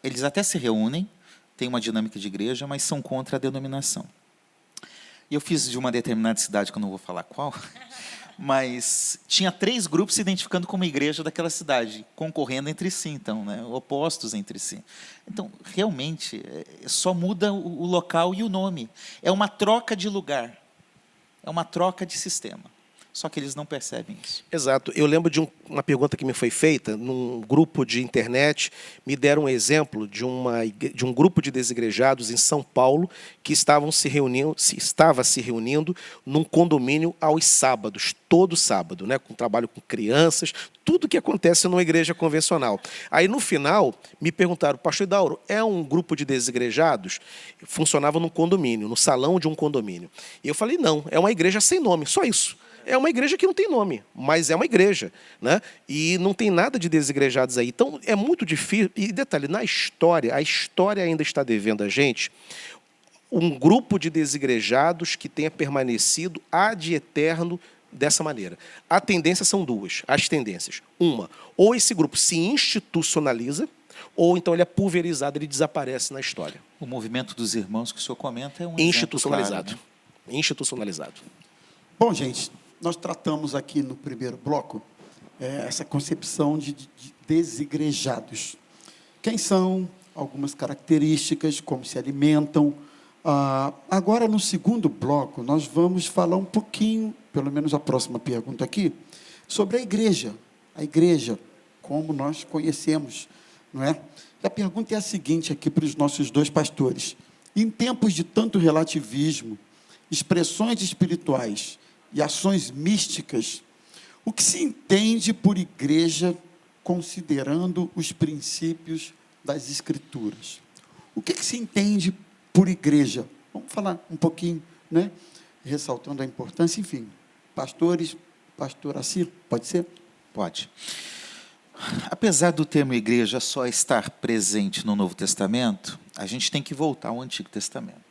eles até se reúnem, tem uma dinâmica de igreja, mas são contra a denominação. E eu fiz de uma determinada cidade, que eu não vou falar qual, mas tinha 3 grupos se identificando como igreja daquela cidade, concorrendo entre si, então, né, opostos entre si. Então, realmente, só muda o local e o nome. É uma troca de lugar, é uma troca de sistema. Só que eles não percebem isso. Exato. Eu lembro de uma pergunta que me foi feita num grupo de internet. Me deram um exemplo de um grupo de desigrejados em São Paulo que estava se reunindo num condomínio aos sábados, todo sábado, né, com trabalho com crianças, tudo que acontece numa igreja convencional. Aí, no final, me perguntaram: pastor Idauro, é um grupo de desigrejados? Funcionava num condomínio, no salão de um condomínio. E eu falei: não, é uma igreja sem nome, só isso. É uma igreja que não tem nome, mas é uma igreja, né? E não tem nada de desigrejados aí. Então, é muito difícil. E detalhe, a história ainda está devendo a gente um grupo de desigrejados que tenha permanecido ad eterno dessa maneira. A tendência são 2, as tendências. Uma, ou esse grupo se institucionaliza, ou então ele é pulverizado, ele desaparece na história. O movimento dos irmãos que o senhor comenta é um Institucionalizado. exemplo claro, né? Institucionalizado. Bom, gente, nós tratamos aqui no primeiro bloco essa concepção de desigrejados. Quem são, algumas características, como se alimentam. Agora, no segundo bloco, nós vamos falar um pouquinho, pelo menos a próxima pergunta aqui, sobre a igreja. A igreja, como nós conhecemos, não é? E a pergunta é a seguinte aqui para os nossos dois pastores. Em tempos de tanto relativismo, expressões espirituais e ações místicas, o que se entende por igreja considerando os princípios das Escrituras? O que se entende por igreja? Vamos falar um pouquinho, né? Ressaltando a importância, enfim. Pastores, pastor Assir, pode ser? Pode. Apesar do termo igreja só estar presente no Novo Testamento, a gente tem que voltar ao Antigo Testamento.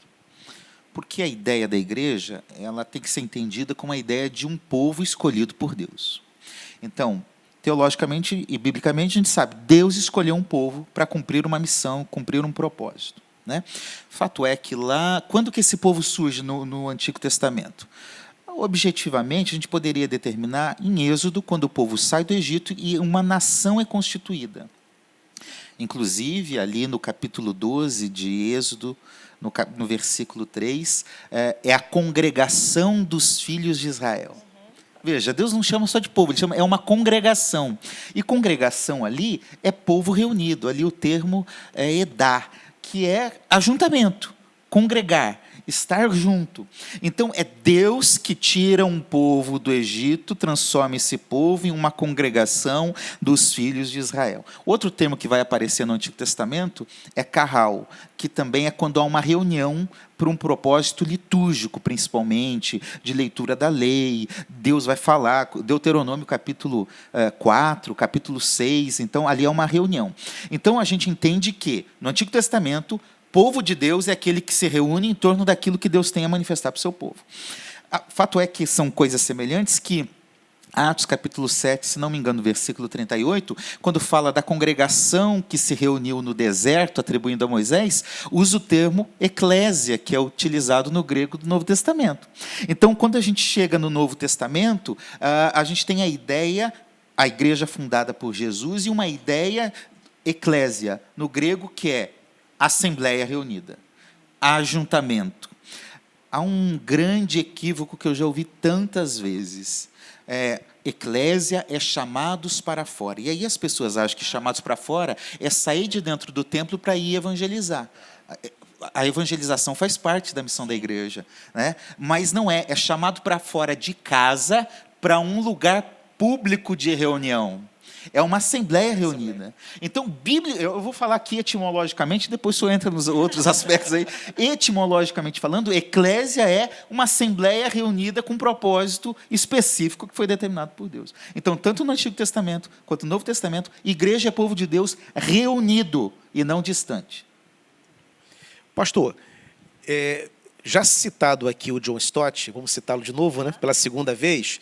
Porque a ideia da igreja, ela tem que ser entendida como a ideia de um povo escolhido por Deus. Então, teologicamente e biblicamente, a gente sabe, Deus escolheu um povo para cumprir uma missão, cumprir um propósito, né? Fato é que lá, quando que esse povo surge no Antigo Testamento? Objetivamente, a gente poderia determinar em Êxodo, quando o povo sai do Egito e uma nação é constituída. Inclusive, ali no capítulo 12 de Êxodo, no versículo 3, é a congregação dos filhos de Israel. Veja, Deus não chama só de povo, Ele chama, é uma congregação. E congregação ali é povo reunido, ali o termo é edá, que é ajuntamento, congregar, estar junto. Então, é Deus que tira um povo do Egito, transforma esse povo em uma congregação dos filhos de Israel. Outro termo que vai aparecer no Antigo Testamento é carral, que também é quando há uma reunião para um propósito litúrgico, principalmente, de leitura da lei. Deus vai falar, Deuteronômio capítulo 4, capítulo 6, então ali é uma reunião. Então, a gente entende que, no Antigo Testamento, povo de Deus é aquele que se reúne em torno daquilo que Deus tem a manifestar para o seu povo. Fato é que são coisas semelhantes que Atos capítulo 7, se não me engano, versículo 38, quando fala da congregação que se reuniu no deserto, atribuindo a Moisés, usa o termo eclésia, que é utilizado no grego do Novo Testamento. Então, quando a gente chega no Novo Testamento, a gente tem a ideia, a igreja fundada por Jesus, e uma ideia eclésia, no grego, que é assembleia reunida, ajuntamento. Há um grande equívoco que eu já ouvi tantas vezes. Eclésia é chamados para fora. E aí as pessoas acham que chamados para fora é sair de dentro do templo para ir evangelizar. A evangelização faz parte da missão da igreja, né? Mas não é chamado para fora de casa para um lugar público de reunião. É uma assembleia reunida. Então, Bíblia, eu vou falar aqui etimologicamente, depois o senhor entra nos outros aspectos aí. Etimologicamente falando, eclésia é uma assembleia reunida com um propósito específico que foi determinado por Deus. Então, tanto no Antigo Testamento quanto no Novo Testamento, igreja é povo de Deus reunido e não distante. Pastor, já citado aqui o John Stott, vamos citá-lo de novo, né, pela segunda vez,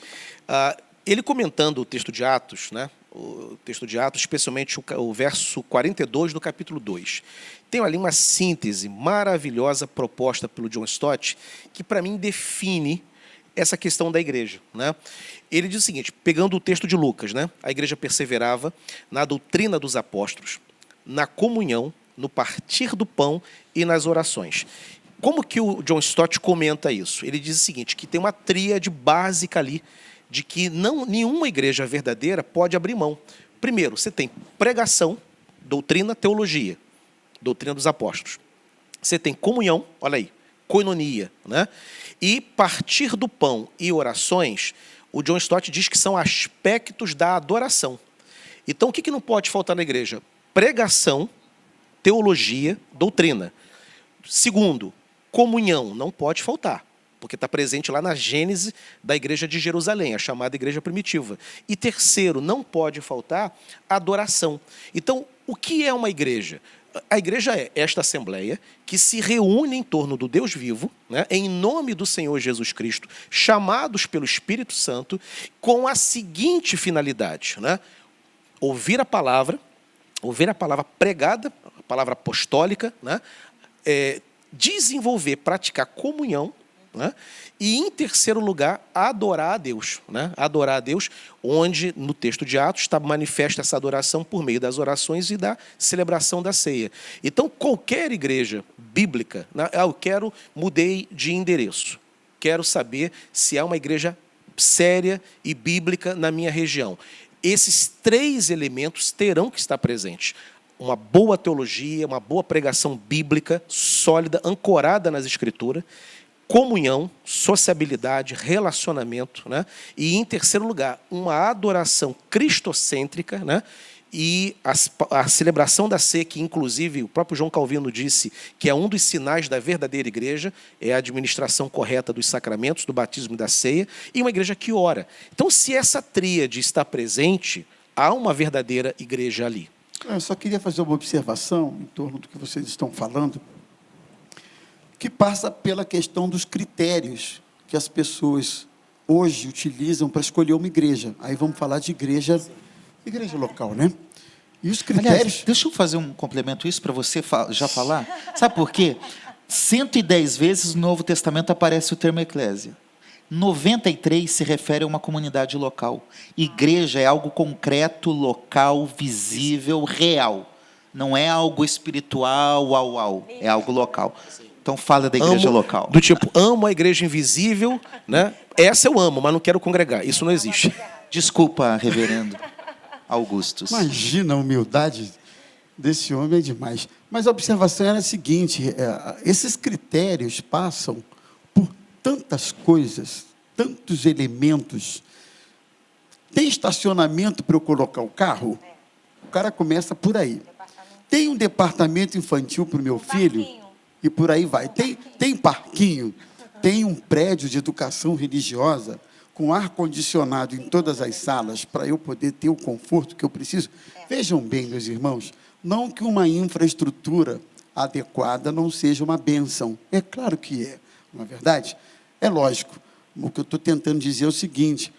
ele comentando o texto de Atos, né, o texto de Atos, especialmente o verso 42 do capítulo 2. Tem ali uma síntese maravilhosa proposta pelo John Stott, que para mim define essa questão da igreja, né? Ele diz o seguinte, pegando o texto de Lucas, né, a igreja perseverava na doutrina dos apóstolos, na comunhão, no partir do pão e nas orações. Como que o John Stott comenta isso? Ele diz o seguinte, que tem uma tríade básica ali, de que nenhuma igreja verdadeira pode abrir mão. Primeiro, você tem pregação, doutrina, teologia, doutrina dos apóstolos. Você tem comunhão, olha aí, koinonia, né? E partir do pão e orações, o John Stott diz que são aspectos da adoração. Então, o que não pode faltar na igreja? Pregação, teologia, doutrina. Segundo, comunhão, não pode faltar, porque está presente lá na Gênese da igreja de Jerusalém, a chamada igreja primitiva. E terceiro, não pode faltar adoração. Então, o que é uma igreja? A igreja é esta assembleia que se reúne em torno do Deus vivo, né, em nome do Senhor Jesus Cristo, chamados pelo Espírito Santo, com a seguinte finalidade, né, ouvir a palavra, ouvir a palavra pregada, a palavra apostólica, né? Desenvolver, praticar comunhão, né? E, em terceiro lugar, adorar a Deus. Né? Adorar a Deus, onde, no texto de Atos, está manifesta essa adoração por meio das orações e da celebração da ceia. Então, qualquer igreja bíblica, né? Mudei de endereço, quero saber se há uma igreja séria e bíblica na minha região. Esses 3 elementos terão que estar presentes. Uma boa teologia, uma boa pregação bíblica, sólida, ancorada nas Escrituras, comunhão, sociabilidade, relacionamento, né? E, em terceiro lugar, uma adoração cristocêntrica, né? E a celebração da ceia, que inclusive o próprio João Calvino disse que é um dos sinais da verdadeira igreja, é a administração correta dos sacramentos, do batismo e da ceia, e uma igreja que ora. Então, se essa tríade está presente, há uma verdadeira igreja ali. Eu só queria fazer uma observação em torno do que vocês estão falando, que passa pela questão dos critérios que as pessoas hoje utilizam para escolher uma igreja. Aí vamos falar de igreja local, né? E os critérios... Aliás, deixa eu fazer um complemento isso para você já falar. Sabe por quê? 110 vezes no Novo Testamento aparece o termo eclésia. 93 se refere a uma comunidade local. Igreja é algo concreto, local, visível, real. Não é algo espiritual, é algo local. Então fala da igreja local. Do tipo, amo a igreja invisível, né? Essa eu amo, mas não quero congregar. Isso não existe. Desculpa, reverendo Augustus. Imagina a humildade desse homem, é demais. Mas a observação era a seguinte, esses critérios passam por tantas coisas, tantos elementos. Tem estacionamento para eu colocar o carro? O cara começa por aí. Tem um departamento infantil para o meu filho? E por aí vai. Tem parquinho, tem um prédio de educação religiosa com ar-condicionado em todas as salas para eu poder ter o conforto que eu preciso. Vejam bem, meus irmãos, não que uma infraestrutura adequada não seja uma bênção. É claro que é, não é verdade? É lógico. O que eu estou tentando dizer é o seguinte,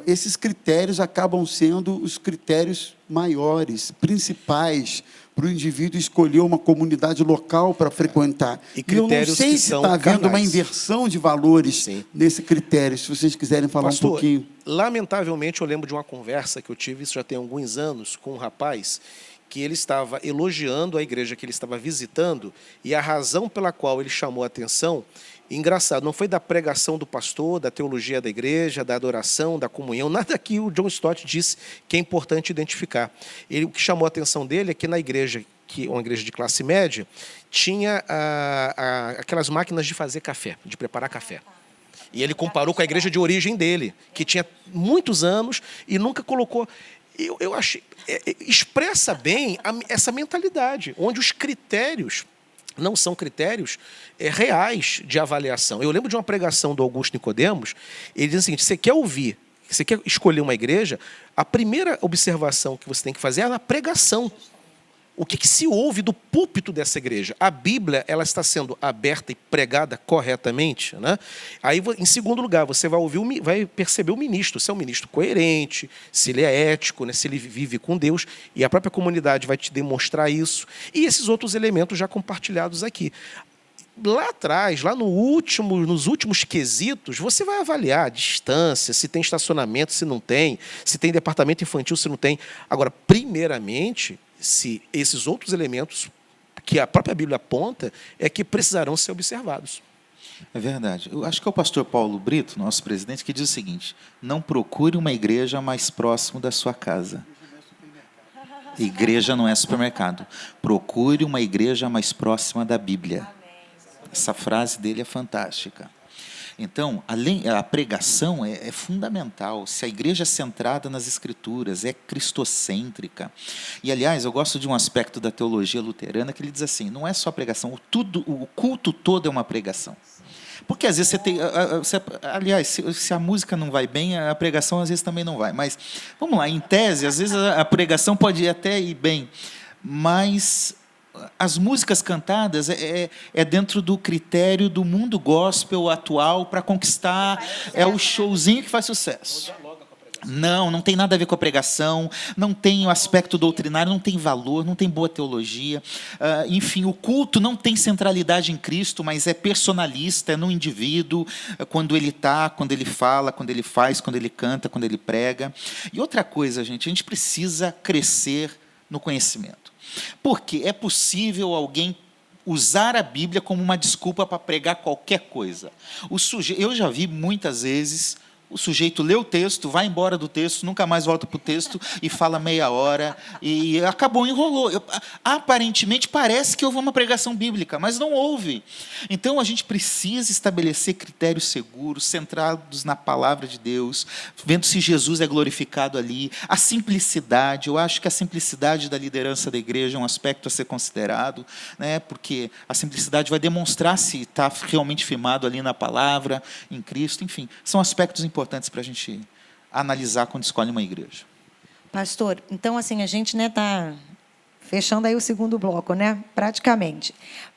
esses critérios acabam sendo os critérios maiores, principais, para o indivíduo escolher uma comunidade local para frequentar. E eu não sei se está havendo uma carnais. Inversão de valores nesse critério, se vocês quiserem falar Pastor, um pouquinho. Lamentavelmente, eu lembro de uma conversa que eu tive, isso já tem alguns anos, com um rapaz que ele estava elogiando a igreja que ele estava visitando e a razão pela qual ele chamou a atenção, engraçado, não foi da pregação do pastor, da teologia da igreja, da adoração, da comunhão, nada que o John Stott disse que é importante identificar. O que chamou a atenção dele é que na igreja, que é uma igreja de classe média, tinha aquelas máquinas de fazer café, de preparar café. E ele comparou com a igreja de origem dele, que tinha muitos anos e nunca colocou... Eu achei... expressa bem essa mentalidade, onde os critérios não são critérios reais de avaliação. Eu lembro de uma pregação do Augusto Nicodemos, ele diz o seguinte, você quer escolher uma igreja, a primeira observação que você tem que fazer é na pregação. O que se ouve do púlpito dessa igreja? A Bíblia, ela está sendo aberta e pregada corretamente, né? Aí, em segundo lugar, você vai perceber o ministro, se é um ministro coerente, se ele é ético, né? Se ele vive com Deus, e a própria comunidade vai te demonstrar isso, e esses outros elementos já compartilhados aqui. Lá atrás, nos últimos quesitos, você vai avaliar a distância, se tem estacionamento, se não tem, se tem departamento infantil, se não tem. Agora, primeiramente, se esses outros elementos que a própria Bíblia aponta é que precisarão ser observados. É verdade. Eu acho que é o pastor Paulo Brito, nosso presidente, que diz o seguinte, não procure uma igreja mais próximo da sua casa. Igreja não é supermercado. Procure uma igreja mais próxima da Bíblia. Essa frase dele é fantástica. Então, a pregação é fundamental. Se a igreja é centrada nas Escrituras, é cristocêntrica. E, aliás, eu gosto de um aspecto da teologia luterana que ele diz assim, não é só pregação, o culto todo é uma pregação. Porque, às vezes, aliás, se a música não vai bem, a pregação, às vezes, também não vai. Mas, vamos lá, em tese, às vezes, a pregação pode até ir bem, mas... as músicas cantadas é dentro do critério do mundo gospel atual para conquistar, é o showzinho que faz sucesso. Não tem nada a ver com a pregação, não tem o aspecto doutrinário, não tem valor, não tem boa teologia. Enfim, o culto não tem centralidade em Cristo, mas é personalista, é no indivíduo, quando ele está, quando ele fala, quando ele faz, quando ele canta, quando ele prega. E outra coisa, gente, a gente precisa crescer no conhecimento. Porque é possível alguém usar a Bíblia como uma desculpa para pregar qualquer coisa. Eu já vi muitas vezes o sujeito lê o texto, vai embora do texto, nunca mais volta para o texto e fala meia hora e acabou, enrolou. Aparentemente parece que houve uma pregação bíblica, mas não houve. Então a gente precisa estabelecer critérios seguros, centrados na palavra de Deus, vendo se Jesus é glorificado ali. A simplicidade, eu acho que a simplicidade da liderança da igreja é um aspecto a ser considerado, né? Porque a simplicidade vai demonstrar se está realmente firmado ali na palavra, em Cristo, enfim, são aspectos importantes para a gente analisar quando escolhe uma igreja. Pastor, então assim, a gente está fechando aí o segundo bloco, né? Praticamente.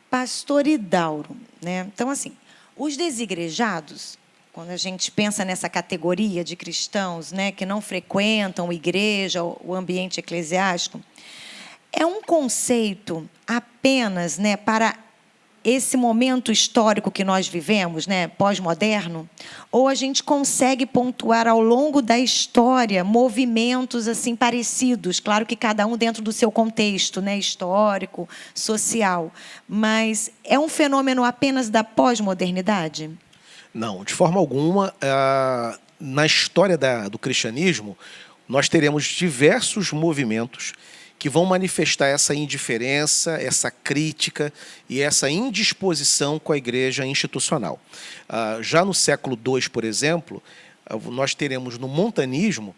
Pastor Idauro, né? Então assim, os desigrejados, quando a gente pensa nessa categoria de cristãos, né, que não frequentam igreja, o ambiente eclesiástico, é um conceito apenas, né, para esse momento histórico que nós vivemos, né, pós-moderno, ou a gente consegue pontuar ao longo da história movimentos assim parecidos, claro que cada um dentro do seu contexto, né, histórico, social, mas é um fenômeno apenas da pós-modernidade? Não, de forma alguma. Na história do cristianismo, nós teremos diversos movimentos que vão manifestar essa indiferença, essa crítica e essa indisposição com a igreja institucional. Já no século II, por exemplo, nós teremos no montanismo,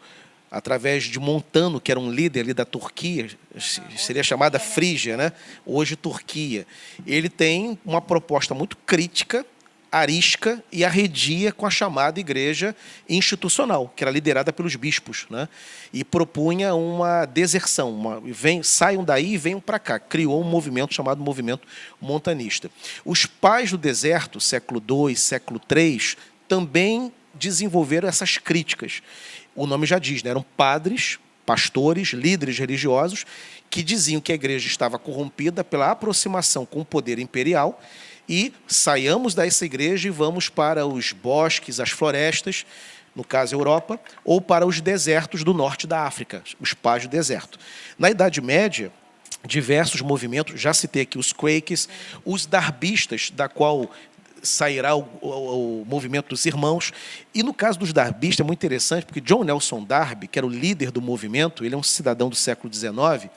através de Montano, que era um líder ali da Turquia, seria chamada Frígia, né? Hoje Turquia. Ele tem uma proposta muito crítica, arisca e arredia com a chamada igreja institucional, que era liderada pelos bispos, né? E propunha uma deserção, saiam daí e venham para cá. Criou um movimento chamado movimento montanista. Os pais do deserto, século II, século III, também desenvolveram essas críticas. O nome já diz, né? Eram padres, pastores, líderes religiosos, que diziam que a igreja estava corrompida pela aproximação com o poder imperial, e saiamos dessa igreja e vamos para os bosques, as florestas, no caso Europa, ou para os desertos do norte da África, os pais do deserto. Na Idade Média, diversos movimentos, já citei aqui os Quakes, os darbistas, da qual sairá o movimento dos irmãos. E no caso dos darbistas é muito interessante, porque John Nelson Darby, que era o líder do movimento, ele é um cidadão do século XIX,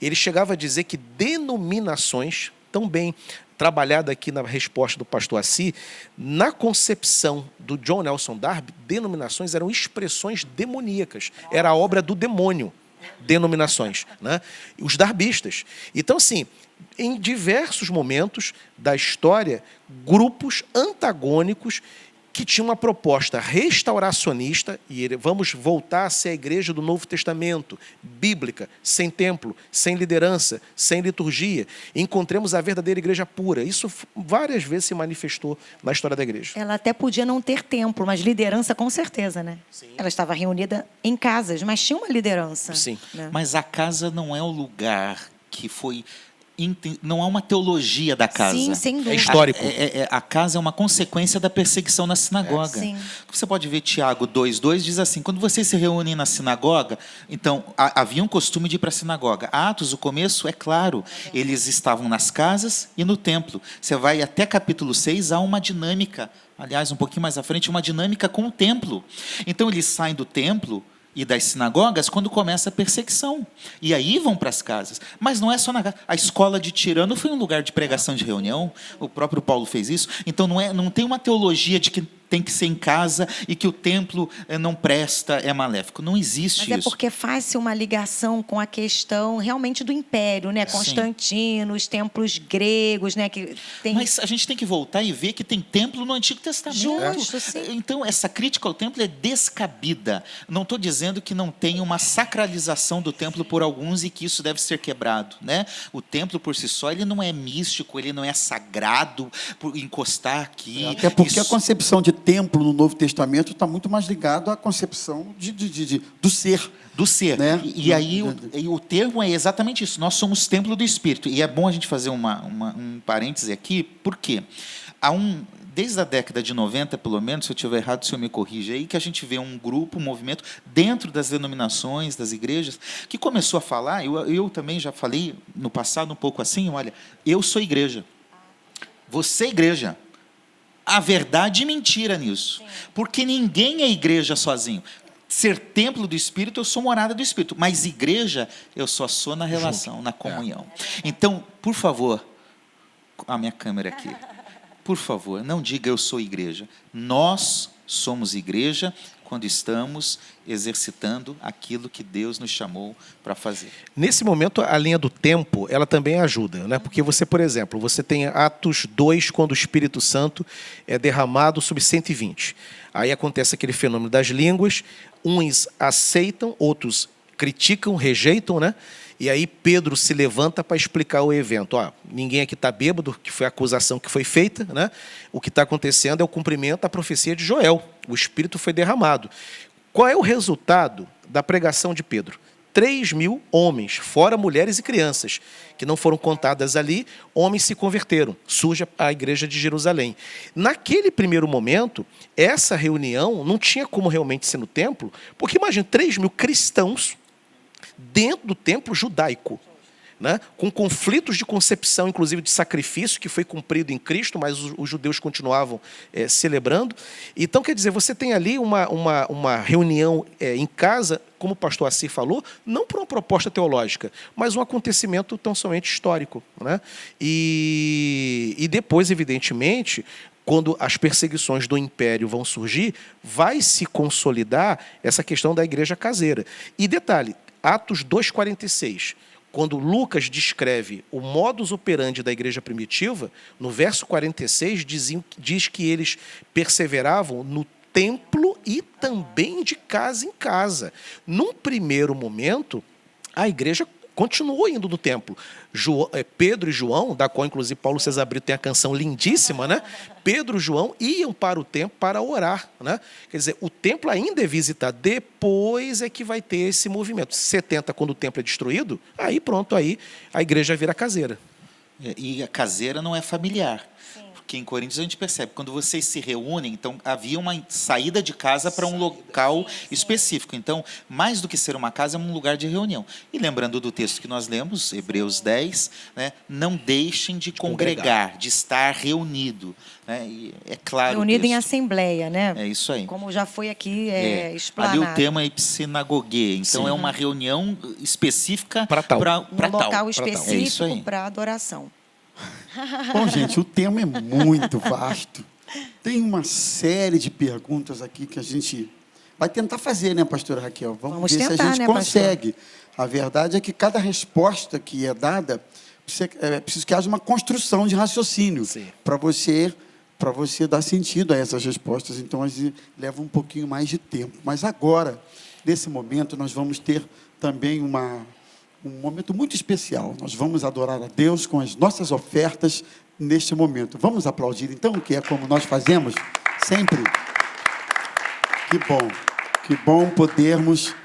ele chegava a dizer que denominações, tão bem trabalhada aqui na resposta do pastor Assi, na concepção do John Nelson Darby, denominações eram expressões demoníacas, era a obra do demônio, denominações, né? Os darbistas. Então, assim, em diversos momentos da história, grupos antagônicos que tinham uma proposta restauracionista, e vamos voltar a ser a igreja do Novo Testamento, bíblica, sem templo, sem liderança, sem liturgia. Encontremos a verdadeira igreja pura. Isso várias vezes se manifestou na história da igreja. Ela até podia não ter templo, mas liderança com certeza, né? Sim. Ela estava reunida em casas, mas tinha uma liderança. Sim. Né? Mas a casa não é o lugar que foi... Não há uma teologia da casa. Sim, sem dúvida. É histórico. A casa é uma consequência da perseguição na sinagoga. Sim. Você pode ver Tiago 2,2 diz assim, quando vocês se reúnem na sinagoga, então, havia um costume de ir para a sinagoga. Atos, o começo, é claro, eles estavam nas casas e no templo. Você vai até capítulo 6, há uma dinâmica, aliás, um pouquinho mais à frente, uma dinâmica com o templo. Então, eles saem do templo e das sinagogas quando começa a perseguição. E aí vão para as casas. Mas não é só na casa. A escola de Tirano foi um lugar de pregação, de reunião. O próprio Paulo fez isso. Então não tem uma teologia de que tem que ser em casa e que o templo não presta, é maléfico. Não existe isso. Mas é porque faz-se uma ligação com a questão realmente do império, né? Constantino, os templos gregos, né? Que tem... Mas a gente tem que voltar e ver que tem templo no Antigo Testamento. Justo, sim. Então, essa crítica ao templo é descabida. Não estou dizendo que não tem uma sacralização do templo por alguns e que isso deve ser quebrado, né? O templo, por si só, ele não é místico, ele não é sagrado por encostar aqui. Até porque a concepção de templo no Novo Testamento está muito mais ligado à concepção do ser. Do ser. Né? E aí o termo é exatamente isso. Nós somos templo do Espírito. E é bom a gente fazer um parêntese aqui, por quê? Desde a década de 90, pelo menos, se eu estiver errado, o senhor me corrige aí, que a gente vê um grupo, um movimento, dentro das denominações, das igrejas, que começou a falar, eu também já falei no passado um pouco assim, olha, eu sou igreja, você é igreja. Há verdade e mentira nisso. Porque ninguém é igreja sozinho. Ser templo do Espírito, eu sou morada do Espírito. Mas igreja, eu só sou na relação, na comunhão. Então, por favor, a minha câmera aqui. Por favor, não diga eu sou igreja. Nós somos igreja quando estamos exercitando aquilo que Deus nos chamou para fazer. Nesse momento, a linha do tempo, ela também ajuda, né? Porque você, por exemplo, você tem Atos 2, quando o Espírito Santo é derramado sobre 120. Aí acontece aquele fenômeno das línguas, uns aceitam, outros criticam, rejeitam, né? E aí Pedro se levanta para explicar o evento. Ninguém aqui está bêbado, que foi a acusação que foi feita, né? O que está acontecendo é o cumprimento da profecia de Joel. O Espírito foi derramado. Qual é o resultado da pregação de Pedro? 3.000 homens, fora mulheres e crianças, que não foram contadas ali, homens se converteram. Surge a igreja de Jerusalém. Naquele primeiro momento, essa reunião não tinha como realmente ser no templo, porque imagina, 3.000 cristãos dentro do templo judaico, né? Com conflitos de concepção, inclusive de sacrifício, que foi cumprido em Cristo, mas os judeus continuavam celebrando. Então, quer dizer, você tem ali uma reunião em casa, como o pastor Assir falou, não por uma proposta teológica, mas um acontecimento tão somente histórico, né? E depois, evidentemente, quando as perseguições do império vão surgir, vai se consolidar essa questão da igreja caseira. E detalhe, Atos 2,46, quando Lucas descreve o modus operandi da igreja primitiva, no verso 46 diz que eles perseveravam no templo e também de casa em casa. Num primeiro momento, a igreja continuou indo no templo. Pedro e João, da qual inclusive Paulo César Brito tem a canção lindíssima, né? Pedro e João iam para o templo para orar, né? Quer dizer, o templo ainda é visitado, depois é que vai ter esse movimento. 70, quando o templo é destruído, aí pronto, aí a igreja vira caseira. E a caseira não é familiar. Porque em Coríntios a gente percebe, quando vocês se reúnem, então havia uma saída de casa para um local específico. Então, mais do que ser uma casa, é um lugar de reunião. E lembrando do texto que nós lemos, Hebreus 10, né, não deixem de congregar, de estar reunido. Né? E é claro. Reunido em assembleia, né? É isso aí. Como já foi aqui explanado. Ali o tema é ipsinagogue. Então, é uma reunião específica para tal. Um local específico É para adoração. Bom, gente, o tema é muito vasto. Tem uma série de perguntas aqui que a gente vai tentar fazer, né, pastora Raquel? Vamos ver tentar, se a gente né, consegue. A verdade é que cada resposta que é dada, é preciso que haja uma construção de raciocínio para você dar sentido a essas respostas. Então, leva um pouquinho mais de tempo. Mas agora, nesse momento, nós vamos ter também um momento muito especial. Nós vamos adorar a Deus com as nossas ofertas neste momento. Vamos aplaudir, então, que é como nós fazemos sempre. Que bom podermos...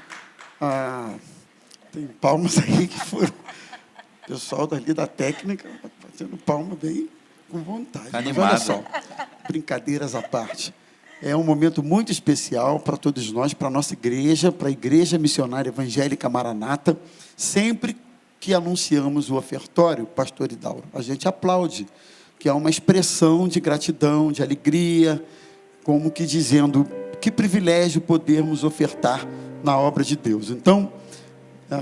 tem palmas aí que foram... O pessoal dali da técnica fazendo palma bem com vontade. Tá mas olha animado. só, brincadeiras à parte. É um momento muito especial para todos nós, para a nossa igreja, para a Igreja Missionária Evangélica Maranata. Sempre que anunciamos o ofertório, pastor Idauro, a gente aplaude, que é uma expressão de gratidão, de alegria, como que dizendo que privilégio podermos ofertar na obra de Deus. Então,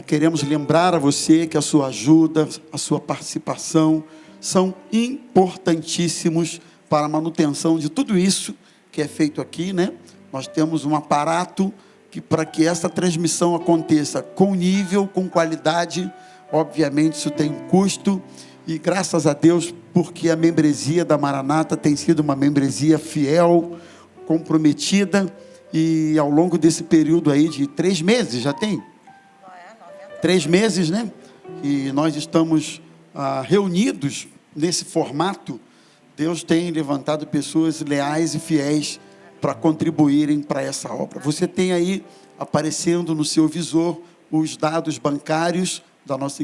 queremos lembrar a você que a sua ajuda, a sua participação são importantíssimos para a manutenção de tudo isso que é feito aqui, né? Nós temos um aparato que, para que essa transmissão aconteça com nível, com qualidade, obviamente isso tem um custo, e graças a Deus, porque a membresia da Maranata tem sido uma membresia fiel, comprometida, e ao longo desse período aí de 3 meses, já tem? 3 meses, né? E nós estamos reunidos nesse formato. Deus tem levantado pessoas leais e fiéis para contribuírem para essa obra. Você tem aí aparecendo no seu visor os dados bancários da nossa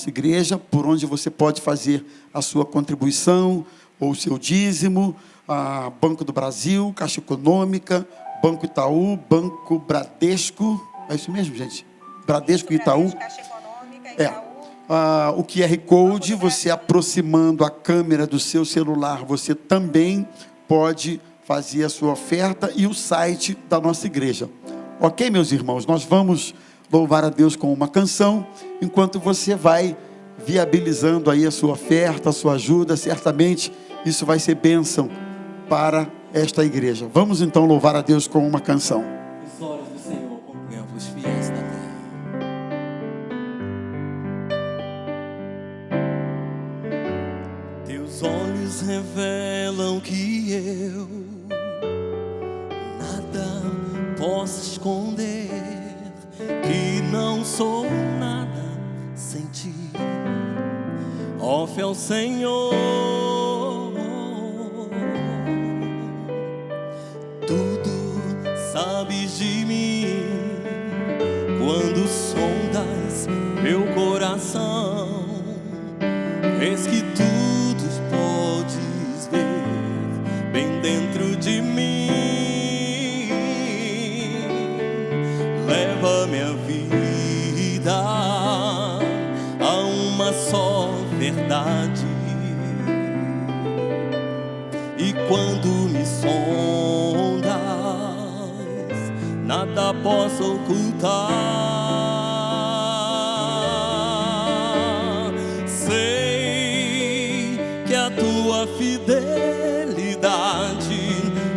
igreja, por onde você pode fazer a sua contribuição ou o seu dízimo. Banco do Brasil, Caixa Econômica, Banco Itaú, Banco Bradesco. É isso mesmo, gente? Bradesco e Itaú. Caixa Econômica, Itaú. O QR Code, você aproximando a câmera do seu celular, você também pode fazer a sua oferta, e o site da nossa igreja. Ok, meus irmãos? Nós vamos louvar a Deus com uma canção, enquanto você vai viabilizando aí a sua oferta, a sua ajuda. Certamente isso vai ser bênção para esta igreja. Vamos então louvar a Deus com uma canção. Os olhos do Senhor contemplam os fiéis da terra. Teus olhos revelam que eu nada posso esconder, que não sou nada sem ti. Ó fiel Senhor, tudo sabes de mim. Quando sondas meu coração, eis que tudo podes ver bem dentro de mim. Leva minha vida a uma só verdade, e quando me sondas, nada posso ocultar. Sei que a tua fidelidade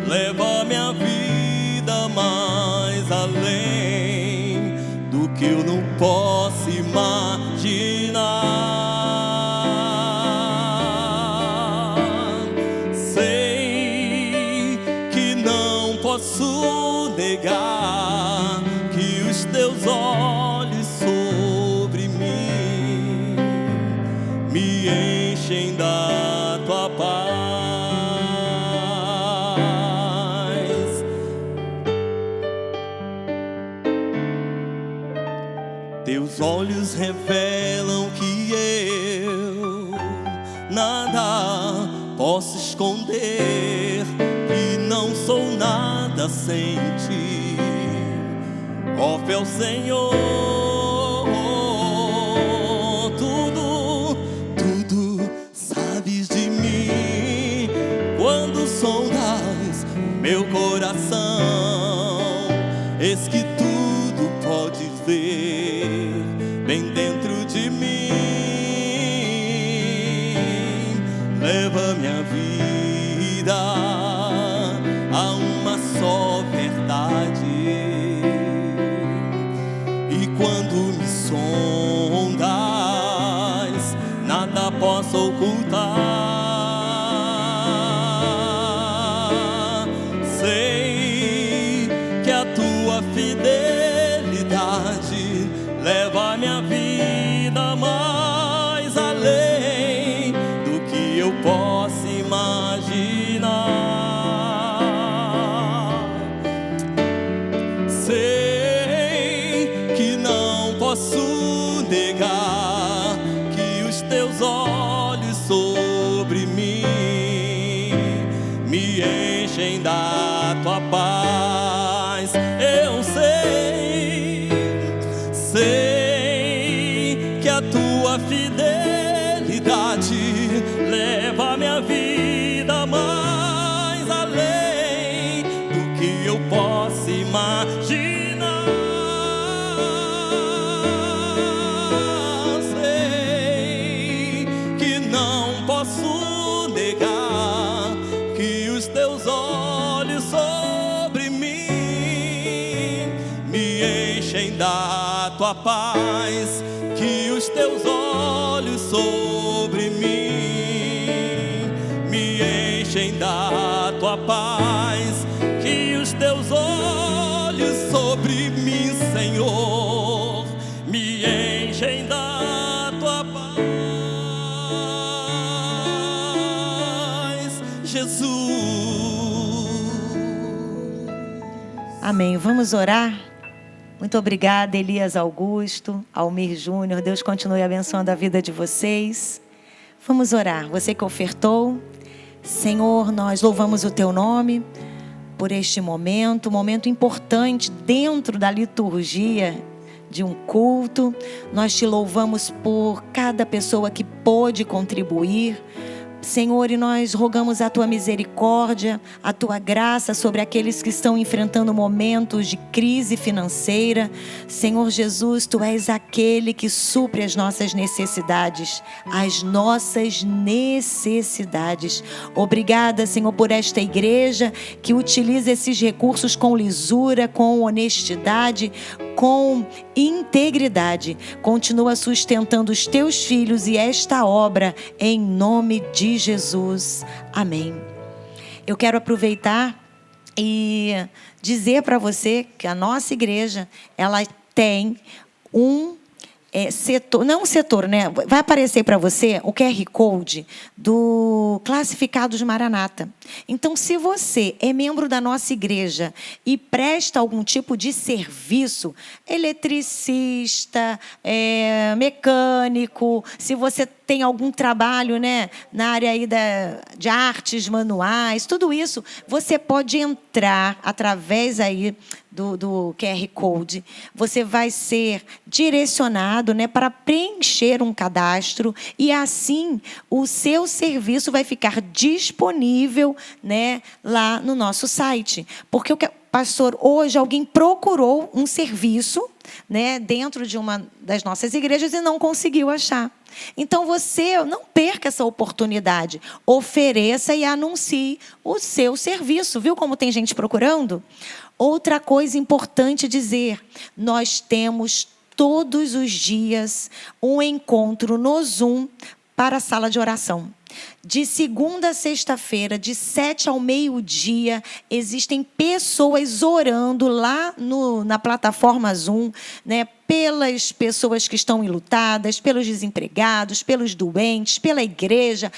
leva minha vida mais além do que eu não posso imaginar. Sei que não posso negar que os teus olhos sobre mim me enchem da tua paz. Teus olhos revelam que eu nada posso esconder, que não sou nada sem ti. Ó fiel Senhor, tudo sabes de mim. Quando sondas meu coração, eis que tudo podes ver bem dentro de mim. Leva minha vida a uma só verdade, e quando me sondas, nada posso ocultar. Sei que a tua fidelidade leva minha vida mais além do que eu posso imaginar. Sei que não posso negar que os teus olhos sobre mim me enchem da tua paz. Eu sei que a tua fidelidade leva minha vida mais além do que eu posso imaginar. Sei que não posso negar que os teus olhos sobre mim me enchem da tua paz, que os teus olhos sobre mim me enchem da tua paz, que os teus olhos sobre mim, Senhor, me enchem da tua paz, Jesus. Amém. Vamos orar? Muito obrigada, Elias Augusto, Almir Júnior. Deus continue abençoando a vida de vocês. Vamos orar. Você que ofertou, Senhor, nós louvamos o Teu nome por este momento, um momento importante dentro da liturgia de um culto. Nós Te louvamos por cada pessoa que pôde contribuir, Senhor, e nós rogamos a Tua misericórdia, a Tua graça sobre aqueles que estão enfrentando momentos de crise financeira. Senhor Jesus, Tu és aquele que supre as nossas necessidades, Obrigada, Senhor, por esta igreja que utiliza esses recursos com lisura, com honestidade, com integridade. Continua sustentando os Teus filhos e esta obra em nome de Jesus. Amém. Eu quero aproveitar e dizer para você que a nossa igreja, ela tem um setor, não um setor, né? Vai aparecer para você o QR Code do Classificados Maranata. Então, se você é membro da nossa igreja e presta algum tipo de serviço, eletricista, mecânico, se você tem algum trabalho, né, na área aí de artes manuais, tudo isso, você pode entrar através aí do QR Code. Você vai ser direcionado, né, para preencher um cadastro e assim o seu serviço vai ficar disponível, né, lá no nosso site. Porque pastor, hoje alguém procurou um serviço, né, dentro de uma das nossas igrejas e não conseguiu achar. Então, você não perca essa oportunidade. Ofereça e anuncie o seu serviço. Viu como tem gente procurando? Outra coisa importante dizer, nós temos todos os dias um encontro no Zoom para a sala de oração. De segunda a sexta-feira, de 7 ao meio-dia, existem pessoas orando lá na plataforma Zoom, né, pelas pessoas que estão enlutadas, pelos desempregados, pelos doentes, pela igreja,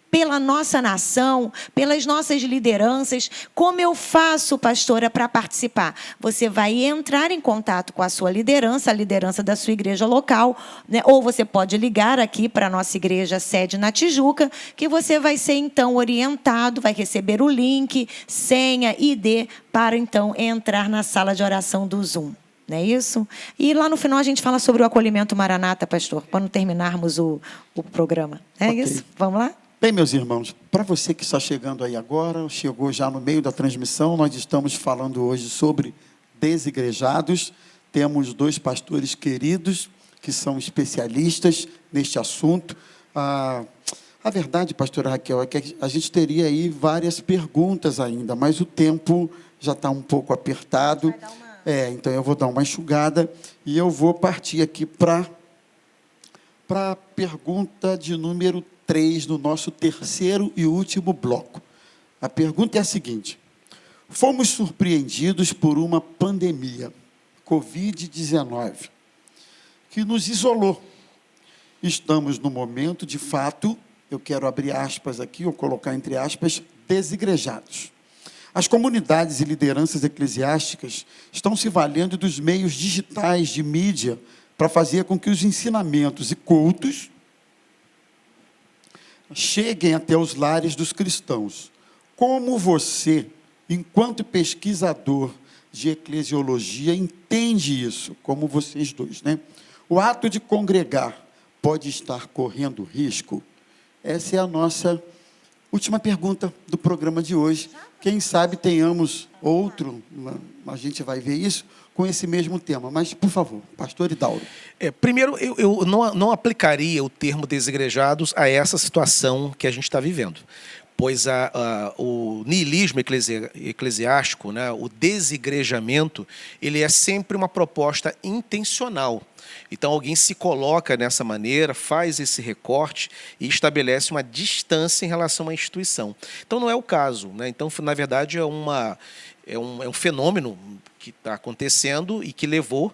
pela nossa nação, pelas nossas lideranças. Como eu faço, pastora, para participar? Você vai entrar em contato com a sua liderança, a liderança da sua igreja local, né? Ou você pode ligar aqui para a nossa igreja sede na Tijuca, que você vai ser, então, orientado, vai receber o link, senha, ID, para, então, entrar na sala de oração do Zoom. Não é isso? E lá no final a gente fala sobre o acolhimento Maranata, pastor, para não terminarmos o programa. É okay. Isso? Vamos lá? Bem, meus irmãos, para você que está chegando aí agora, chegou já no meio da transmissão, nós estamos falando hoje sobre desigrejados. Temos 2 pastores queridos que são especialistas neste assunto. A verdade, pastora Raquel, é que a gente teria aí várias perguntas ainda, mas o tempo já está um pouco apertado. Então eu vou dar uma enxugada e eu vou partir aqui para a pergunta de número 3 no nosso terceiro e último bloco. A pergunta é a seguinte: fomos surpreendidos por uma pandemia, Covid-19, que nos isolou. Estamos no momento, de fato, eu quero abrir aspas aqui, ou colocar entre aspas, desigrejados. As comunidades e lideranças eclesiásticas estão se valendo dos meios digitais de mídia para fazer com que os ensinamentos e cultos cheguem até os lares dos cristãos. Como você, enquanto pesquisador de eclesiologia, entende isso? Como vocês dois, né? O ato de congregar pode estar correndo risco? Essa é a nossa última pergunta do programa de hoje. Quem sabe tenhamos outro, a gente vai ver isso, com esse mesmo tema. Mas, por favor, pastor Idauro. Primeiro, eu não aplicaria o termo desigrejados a essa situação que a gente está vivendo. Pois o niilismo eclesiástico, né, o desigrejamento, ele é sempre uma proposta intencional. Então, alguém se coloca nessa maneira, faz esse recorte e estabelece uma distância em relação a uma instituição. Então, não é o caso, né? Então, na verdade, é um fenômeno que está acontecendo e que levou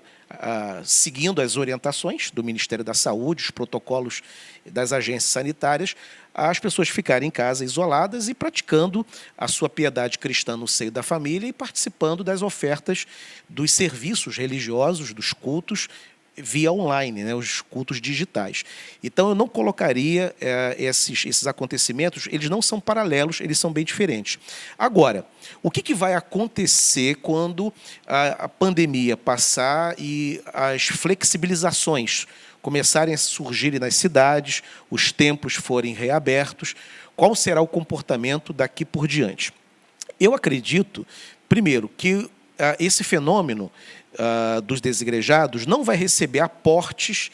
seguindo as orientações do Ministério da Saúde, os protocolos das agências sanitárias, as pessoas ficarem em casa isoladas e praticando a sua piedade cristã no seio da família e participando das ofertas dos serviços religiosos, dos cultos, via online, né, os cultos digitais. Então, eu não colocaria esses acontecimentos, eles não são paralelos, eles são bem diferentes. Agora, o que vai acontecer quando a pandemia passar e as flexibilizações começarem a surgir nas cidades, os templos forem reabertos? Qual será o comportamento daqui por diante? Eu acredito, primeiro, que esse fenômeno dos desigrejados não vai receber aportes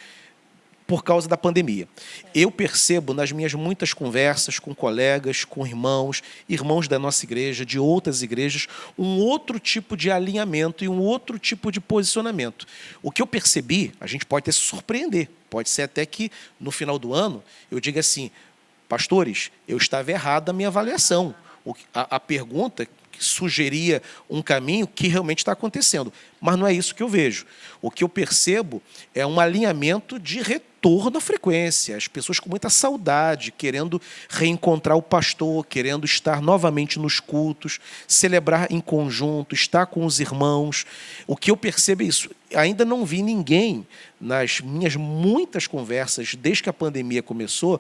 por causa da pandemia. Eu percebo nas minhas muitas conversas com colegas, com irmãos da nossa igreja, de outras igrejas, um outro tipo de alinhamento e um outro tipo de posicionamento. O que eu percebi, a gente pode até se surpreender, pode ser até que no final do ano eu diga assim: pastores, eu estava errado na minha avaliação. A pergunta que sugeria um caminho que realmente está acontecendo. Mas não é isso que eu vejo. O que eu percebo é um alinhamento de retorno à frequência. As pessoas com muita saudade, querendo reencontrar o pastor, querendo estar novamente nos cultos, celebrar em conjunto, estar com os irmãos. O que eu percebo é isso. Ainda não vi ninguém, nas minhas muitas conversas, desde que a pandemia começou,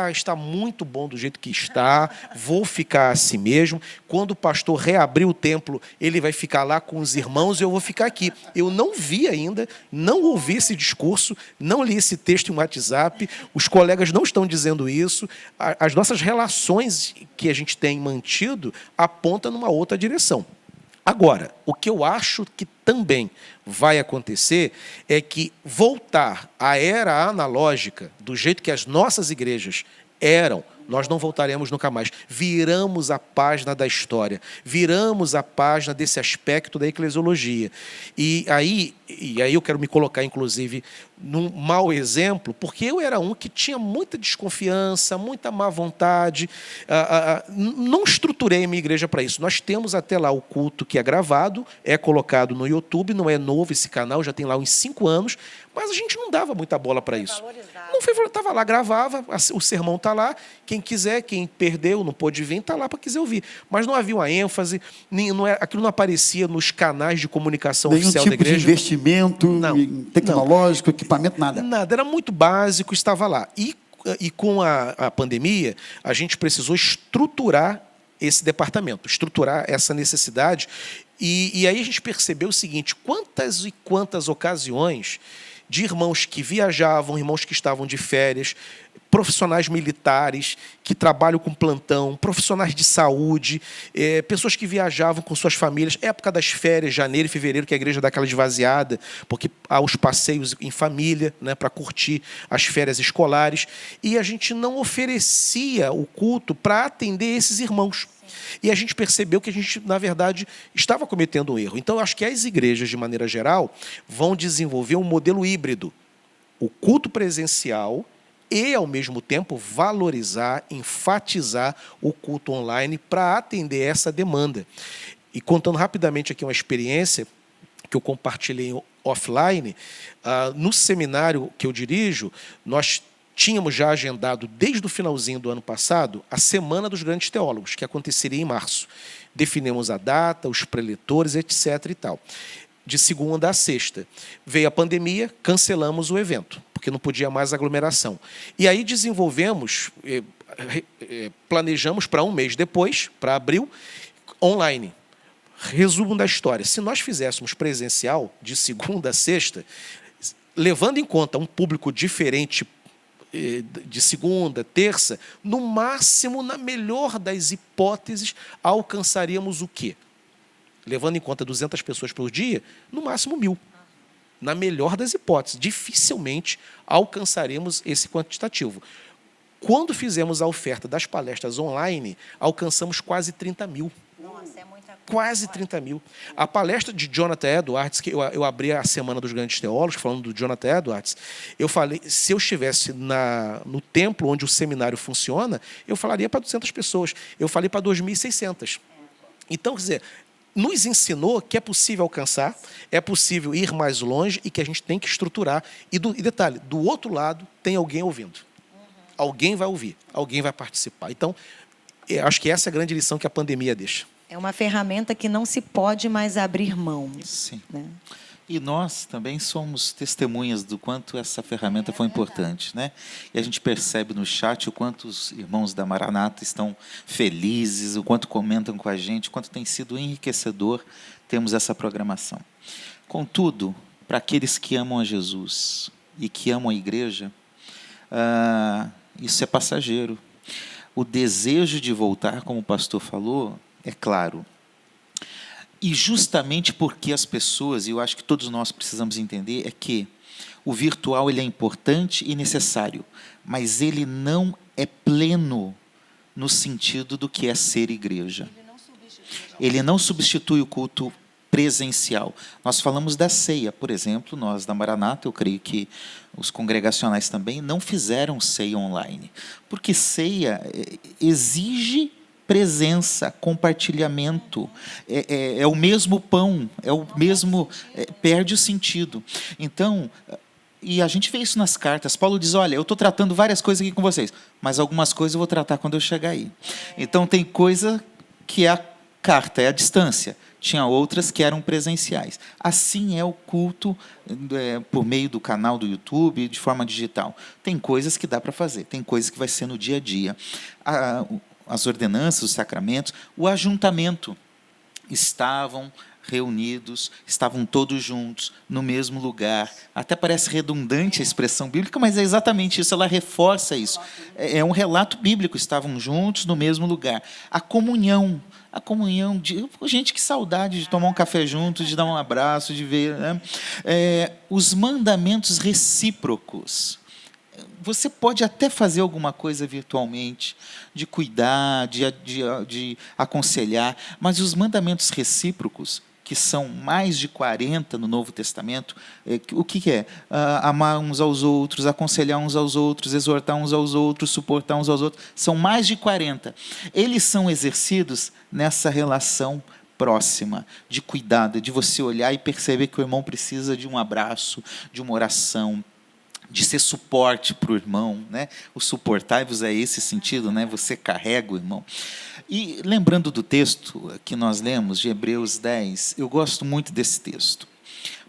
está muito bom do jeito que está, vou ficar assim mesmo. Quando o pastor reabrir o templo, ele vai ficar lá com os irmãos e eu vou ficar aqui. Eu não vi ainda, não ouvi esse discurso, não li esse texto em WhatsApp, os colegas não estão dizendo isso. As nossas relações que a gente tem mantido apontam numa outra direção. Agora, o que eu acho que também vai acontecer é que voltar à era analógica, do jeito que as nossas igrejas eram, nós não voltaremos nunca mais. Viramos a página da história, viramos a página desse aspecto da eclesiologia. E aí eu quero me colocar, inclusive, num mau exemplo, porque eu era um que tinha muita desconfiança, muita má vontade, não estruturei a minha igreja para isso. Nós temos até lá o culto que é gravado, é colocado no YouTube, não é novo esse canal, já tem lá uns 5 anos, mas a gente não dava muita bola para isso. Não foi, estava lá, gravava, o sermão está lá, quem quiser, quem perdeu, não pôde vir, está lá para quiser ouvir. Mas não havia uma ênfase, aquilo não aparecia nos canais de comunicação oficial da igreja. Nenhum tipo de investimento tecnológico, equipamento, nada. Nada, era muito básico, estava lá. E com a pandemia, a gente precisou estruturar esse departamento, estruturar essa necessidade. E aí a gente percebeu o seguinte: quantas e quantas ocasiões de irmãos que viajavam, irmãos que estavam de férias, profissionais militares que trabalham com plantão, profissionais de saúde, pessoas que viajavam com suas famílias, época das férias, janeiro e fevereiro, que a igreja dá aquela esvaziada, porque há os passeios em família, né, para curtir as férias escolares, e a gente não oferecia o culto para atender esses irmãos. E a gente percebeu que a gente, na verdade, estava cometendo um erro. Então, eu acho que as igrejas, de maneira geral, vão desenvolver um modelo híbrido. O culto presencial e, ao mesmo tempo, valorizar, enfatizar o culto online para atender essa demanda. E contando rapidamente aqui uma experiência que eu compartilhei offline, no seminário que eu dirijo, nós tínhamos já agendado, desde o finalzinho do ano passado, a Semana dos Grandes Teólogos, que aconteceria em março. Definimos a data, os preletores, etc. e tal. De segunda a sexta. Veio a pandemia, cancelamos o evento, porque não podia mais aglomeração. E aí desenvolvemos, planejamos para um mês depois, para abril, online. Resumo da história: se nós fizéssemos presencial, de segunda a sexta, levando em conta um público diferente, de segunda, terça, no máximo, na melhor das hipóteses, alcançaríamos o quê? Levando em conta 200 pessoas por dia, no máximo 1.000. Na melhor das hipóteses, dificilmente alcançaremos esse quantitativo. Quando fizemos a oferta das palestras online, alcançamos quase 30.000. Nossa, é muita coisa. Quase 30.000. A palestra de Jonathan Edwards, que eu abri a Semana dos Grandes Teólogos, falando do Jonathan Edwards, eu falei, se eu estivesse no templo onde o seminário funciona, eu falaria para 200 pessoas. Eu falei para 2.600. Então, quer dizer, nos ensinou que é possível alcançar, é possível ir mais longe e que a gente tem que estruturar. E detalhe, do outro lado tem alguém ouvindo. Alguém vai ouvir, alguém vai participar. Então, eu acho que essa é a grande lição que a pandemia deixa. É uma ferramenta que não se pode mais abrir mão. Sim. Né? E nós também somos testemunhas do quanto essa ferramenta foi importante, né? E a gente percebe no chat o quanto os irmãos da Maranata estão felizes, o quanto comentam com a gente, o quanto tem sido enriquecedor termos essa programação. Contudo, para aqueles que amam a Jesus e que amam a igreja, isso é passageiro. O desejo de voltar, como o pastor falou, é claro. E justamente porque as pessoas, e eu acho que todos nós precisamos entender, é que o virtual ele é importante e necessário, mas ele não é pleno no sentido do que é ser igreja. Ele não substitui o culto presencial. Nós falamos da ceia, por exemplo, nós da Maranata, eu creio que os congregacionais também não fizeram ceia online, porque ceia exige presença, compartilhamento, é o mesmo pão, é o mesmo, perde o sentido. Então, e a gente vê isso nas cartas, Paulo diz, olha, eu estou tratando várias coisas aqui com vocês, mas algumas coisas eu vou tratar quando eu chegar aí. Então, tem coisa que é a carta, é a distância, tinha outras que eram presenciais. Assim é o culto por meio do canal do YouTube, de forma digital. Tem coisas que dá para fazer, tem coisas que vai ser no dia a dia. As ordenanças, os sacramentos, o ajuntamento, estavam reunidos, estavam todos juntos, no mesmo lugar. Até parece redundante a expressão bíblica, mas é exatamente isso, ela reforça isso. É um relato bíblico, estavam juntos no mesmo lugar. A comunhão de... Gente, que saudade de tomar um café junto, de dar um abraço, de ver... Né? Os mandamentos recíprocos. Você pode até fazer alguma coisa virtualmente, de cuidar, de aconselhar, mas os mandamentos recíprocos, que são mais de 40 no Novo Testamento, o que é? Amar uns aos outros, aconselhar uns aos outros, exortar uns aos outros, suportar uns aos outros, são mais de 40. Eles são exercidos nessa relação próxima, de cuidado, de você olhar e perceber que o irmão precisa de um abraço, de uma oração, de ser suporte para o irmão, né? O suportai-vos é esse sentido, né? Você carrega o irmão. E lembrando do texto que nós lemos, de Hebreus 10, eu gosto muito desse texto,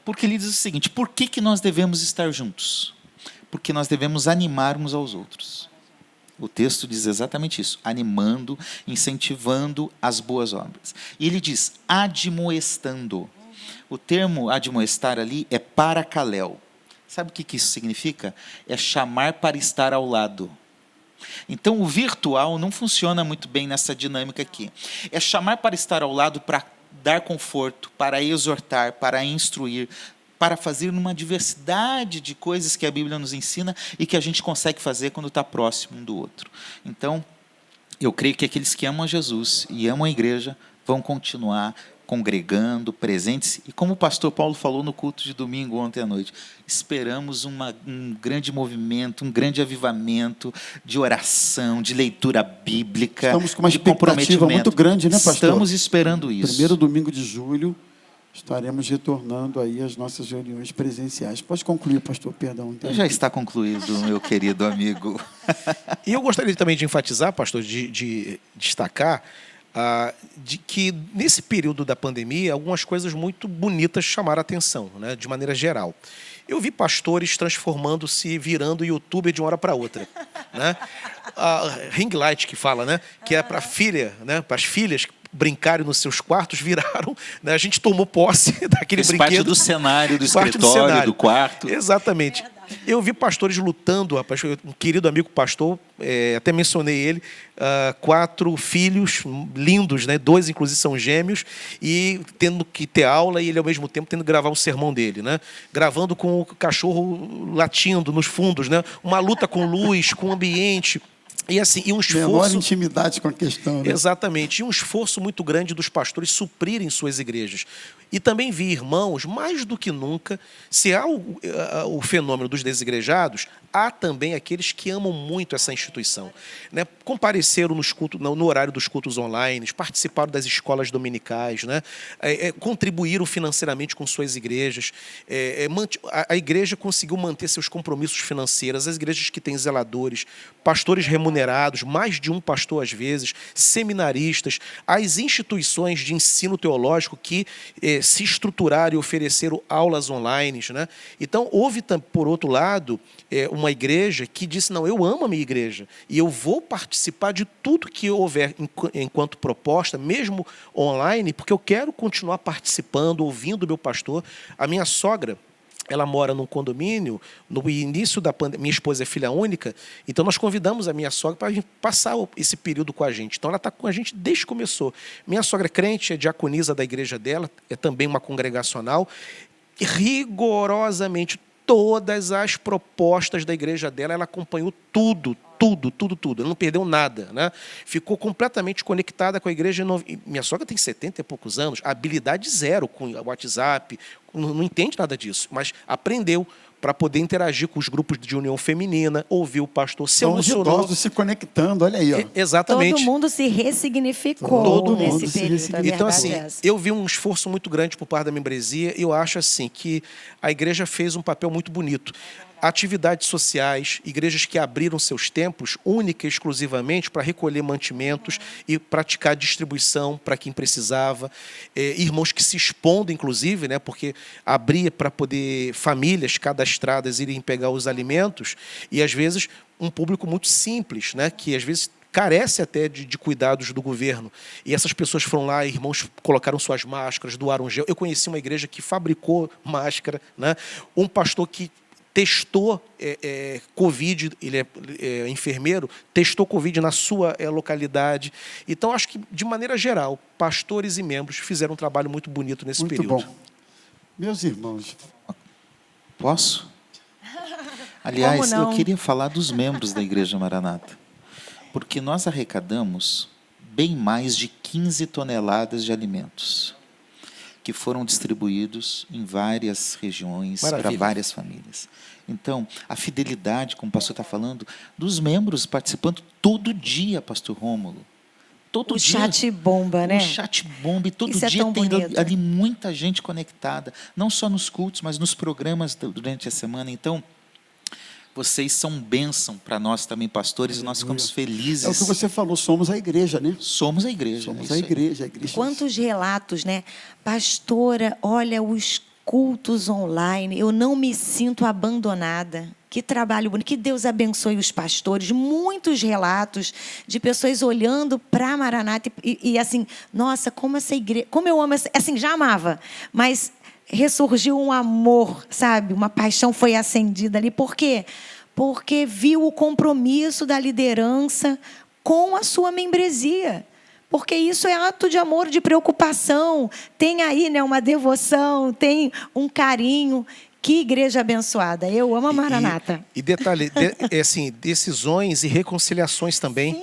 porque ele diz o seguinte, por que nós devemos estar juntos? Porque nós devemos animar uns aos outros. O texto diz exatamente isso, animando, incentivando as boas obras. E ele diz, admoestando. O termo admoestar ali é paracaléu. Sabe o que isso significa? É chamar para estar ao lado. Então, o virtual não funciona muito bem nessa dinâmica aqui. É chamar para estar ao lado, para dar conforto, para exortar, para instruir, para fazer uma diversidade de coisas que a Bíblia nos ensina e que a gente consegue fazer quando está próximo um do outro. Então, eu creio que aqueles que amam a Jesus e amam a igreja vão continuar congregando, presentes, e como o pastor Paulo falou no culto de domingo ontem à noite, esperamos um grande movimento, um grande avivamento de oração, de leitura bíblica, estamos com uma de expectativa comprometimento. muito grande, né, pastor? Estamos esperando isso. Primeiro domingo de julho, estaremos retornando aí às nossas reuniões presenciais. Pode concluir, pastor, perdão. Já está concluído, meu querido amigo. E eu gostaria também de enfatizar, pastor, de destacar, de que nesse período da pandemia algumas coisas muito bonitas chamaram a atenção, né, de maneira geral. Eu vi pastores transformando-se, virando youtuber de uma hora para outra, né? A ring light que fala, né, que é para filha, né, para as filhas brincarem nos seus quartos, viraram, né, a gente tomou posse daquele Fez brinquedo. parte do cenário, do Parte escritório, do quarto. Exatamente. Eu vi pastores lutando, rapaz, um querido amigo pastor, até mencionei ele, 4 filhos lindos, né? 2 inclusive são gêmeos, e tendo que ter aula e ele ao mesmo tempo tendo que gravar o sermão dele, né? Gravando com o cachorro latindo nos fundos, né? Uma luta com luz, com o ambiente. E assim, e um Menor esforço... intimidade com a questão, né? Exatamente. E um esforço muito grande dos pastores suprirem suas igrejas. E também vi irmãos, mais do que nunca, se há o fenômeno dos desigrejados, há também aqueles que amam muito essa instituição. Né? Compareceram no horário dos cultos online, participaram das escolas dominicais, né? Contribuíram financeiramente com suas igrejas. A igreja conseguiu manter seus compromissos financeiros, as igrejas que têm zeladores, pastores remunerados, mais de um pastor às vezes, seminaristas, as instituições de ensino teológico que se estruturaram e ofereceram aulas online, né? Então, houve, por outro lado, uma igreja que disse, não, eu amo a minha igreja e eu vou participar de tudo que houver enquanto proposta, mesmo online, porque eu quero continuar participando, ouvindo o meu pastor. A minha sogra, ela mora num condomínio, no início da pandemia, minha esposa é filha única, então nós convidamos a minha sogra para passar esse período com a gente. Então ela está com a gente desde que começou. Minha sogra é crente, é diaconisa da igreja dela, é também uma congregacional, e rigorosamente todas as propostas da igreja dela, ela acompanhou tudo. Ela não perdeu nada, né? Ficou completamente conectada com a igreja. Minha sogra tem 70 e poucos anos, habilidade zero com o WhatsApp, não entende nada disso, mas aprendeu para poder interagir com os grupos de união feminina, ouvir o pastor, se São os emocionou. idosos se conectando, olha aí, ó. Exatamente. Todo mundo se ressignificou Todo mundo nesse se período. ressignificou. A Então, verdade assim, é essa. eu vi um esforço muito grande por parte da membresia e eu acho assim que a igreja fez um papel muito bonito. Atividades sociais, igrejas que abriram seus templos única e exclusivamente para recolher mantimentos e praticar distribuição para quem precisava. Irmãos que se expondo, inclusive, né, porque abria para poder famílias cadastradas irem pegar os alimentos e, às vezes, um público muito simples, né, que, às vezes, carece até de cuidados do governo. E essas pessoas foram lá, irmãos colocaram suas máscaras, doaram gel. Eu conheci uma igreja que fabricou máscara, né, um pastor que testou Covid, ele é enfermeiro, testou Covid na sua localidade. Então, acho que, de maneira geral, pastores e membros fizeram um trabalho muito bonito nesse Muito período. bom. Meus irmãos, Posso? Aliás, Como não? eu queria falar dos membros da Igreja Maranata, porque nós arrecadamos bem mais de 15 toneladas de alimentos que foram distribuídos em várias regiões, para Maravilha. várias famílias. Então, a fidelidade, como o pastor está falando, dos membros participando todo dia, pastor Rômulo. Todo O dia. chat bomba, né? O chat bomba, e todo Isso é dia tão tem bonito. ali muita gente conectada, não só nos cultos, mas nos programas durante a semana. Então, vocês são bênção para nós também, pastores, e nós ficamos felizes. é o que você falou, somos a igreja, né? Somos a igreja. Somos é isso a aí. igreja, a igreja. Quantos relatos, né? Pastora, olha os cultos online, eu não me sinto abandonada. Que trabalho bonito, que Deus abençoe os pastores. Muitos relatos de pessoas olhando para a Maranata e assim, nossa, como essa igreja, como eu amo essa, assim, já amava, mas ressurgiu um amor, sabe? Uma paixão foi acendida ali. Por quê? Porque viu o compromisso da liderança com a sua membresia. Porque isso é ato de amor, de preocupação. Tem aí, né, uma devoção, tem um carinho. Que igreja abençoada. Eu amo a Maranata. E detalhe, assim, decisões e reconciliações também.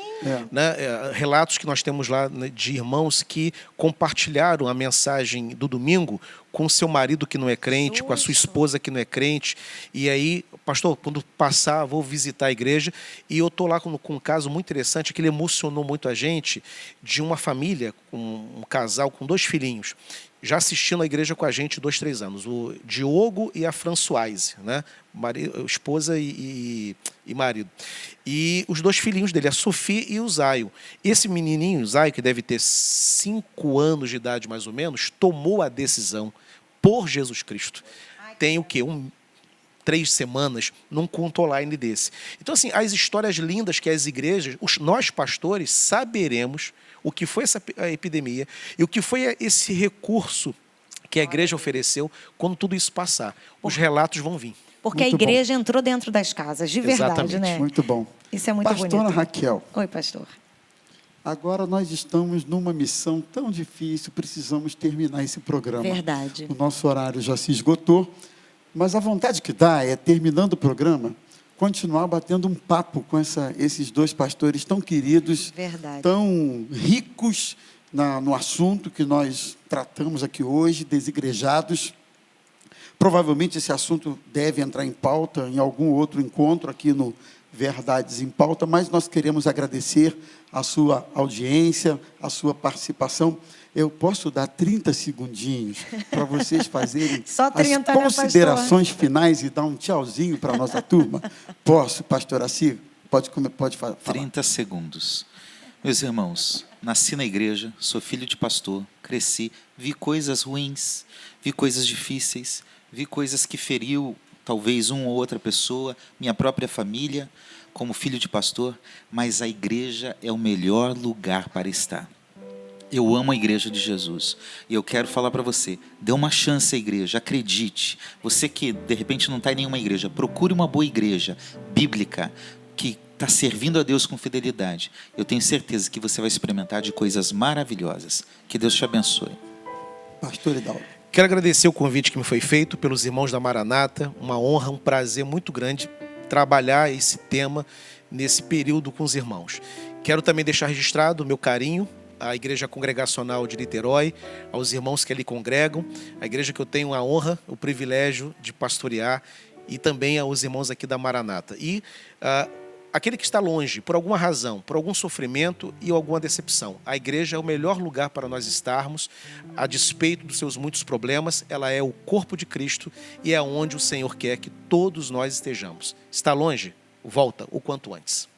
Né? Relatos que nós temos lá, né, de irmãos que compartilharam a mensagem do domingo com o seu marido que não é crente, com a sua esposa que não é crente. E aí, pastor, quando passar, vou visitar a igreja. E eu estou lá com um caso muito interessante, que ele emocionou muito a gente, de uma família, um casal com 2 filhinhos, já assistindo à igreja com a gente 2, 3 anos. O Diogo e a Françoise, né? Esposa e marido. E os 2 filhinhos dele, a Sofia e o Zaio. Esse menininho, o Zaio, que deve ter 5 anos de idade mais ou menos, tomou a decisão por Jesus Cristo. Tem o quê? 3 semanas num culto online desse. Então, assim, as histórias lindas que as igrejas, nós pastores, saberemos o que foi essa epidemia e o que foi esse recurso que a igreja ofereceu quando tudo isso passar. Os relatos vão vir. Porque Muito a igreja entrou dentro das casas, de verdade, Exatamente. né? Muito bom. Isso é muito Pastora bonito. Raquel, Oi, pastor. agora nós estamos numa missão tão difícil, precisamos terminar esse programa. Verdade. O nosso horário já se esgotou, mas a vontade que dá é, terminando o programa, continuar batendo um papo com esses dois pastores tão queridos, Verdade. tão ricos no assunto que nós tratamos aqui hoje, desigrejados. Provavelmente esse assunto deve entrar em pauta em algum outro encontro aqui no Verdades em Pauta, mas nós queremos agradecer a sua audiência, a sua participação. Eu posso dar 30 segundinhos para vocês fazerem Só 30, as né, considerações finais e dar um tchauzinho para a nossa turma? Posso, pastor Assir? Pode falar. 30 segundos. Meus irmãos, nasci na igreja, sou filho de pastor, cresci, vi coisas ruins, vi coisas difíceis, vi coisas que feriu talvez uma ou outra pessoa, minha própria família, como filho de pastor, mas a igreja é o melhor lugar para estar. Eu amo a igreja de Jesus e eu quero falar para você, dê uma chance à igreja, acredite. Você que de repente não está em nenhuma igreja, procure uma boa igreja bíblica, que está servindo a Deus com fidelidade. Eu tenho certeza que você vai experimentar de coisas maravilhosas. Que Deus te abençoe. Pastor Hidalgo. Quero agradecer o convite que me foi feito pelos irmãos da Maranata. Uma honra, um prazer muito grande trabalhar esse tema nesse período com os irmãos. Quero também deixar registrado o meu carinho à Igreja Congregacional de Niterói, aos irmãos que ali congregam, a igreja que eu tenho a honra, o privilégio de pastorear, e também aos irmãos aqui da Maranata. E aquele que está longe, por alguma razão, por algum sofrimento e alguma decepção, a igreja é o melhor lugar para nós estarmos, a despeito dos seus muitos problemas. Ela é o corpo de Cristo e é onde o Senhor quer que todos nós estejamos. Está longe? Volta o quanto antes.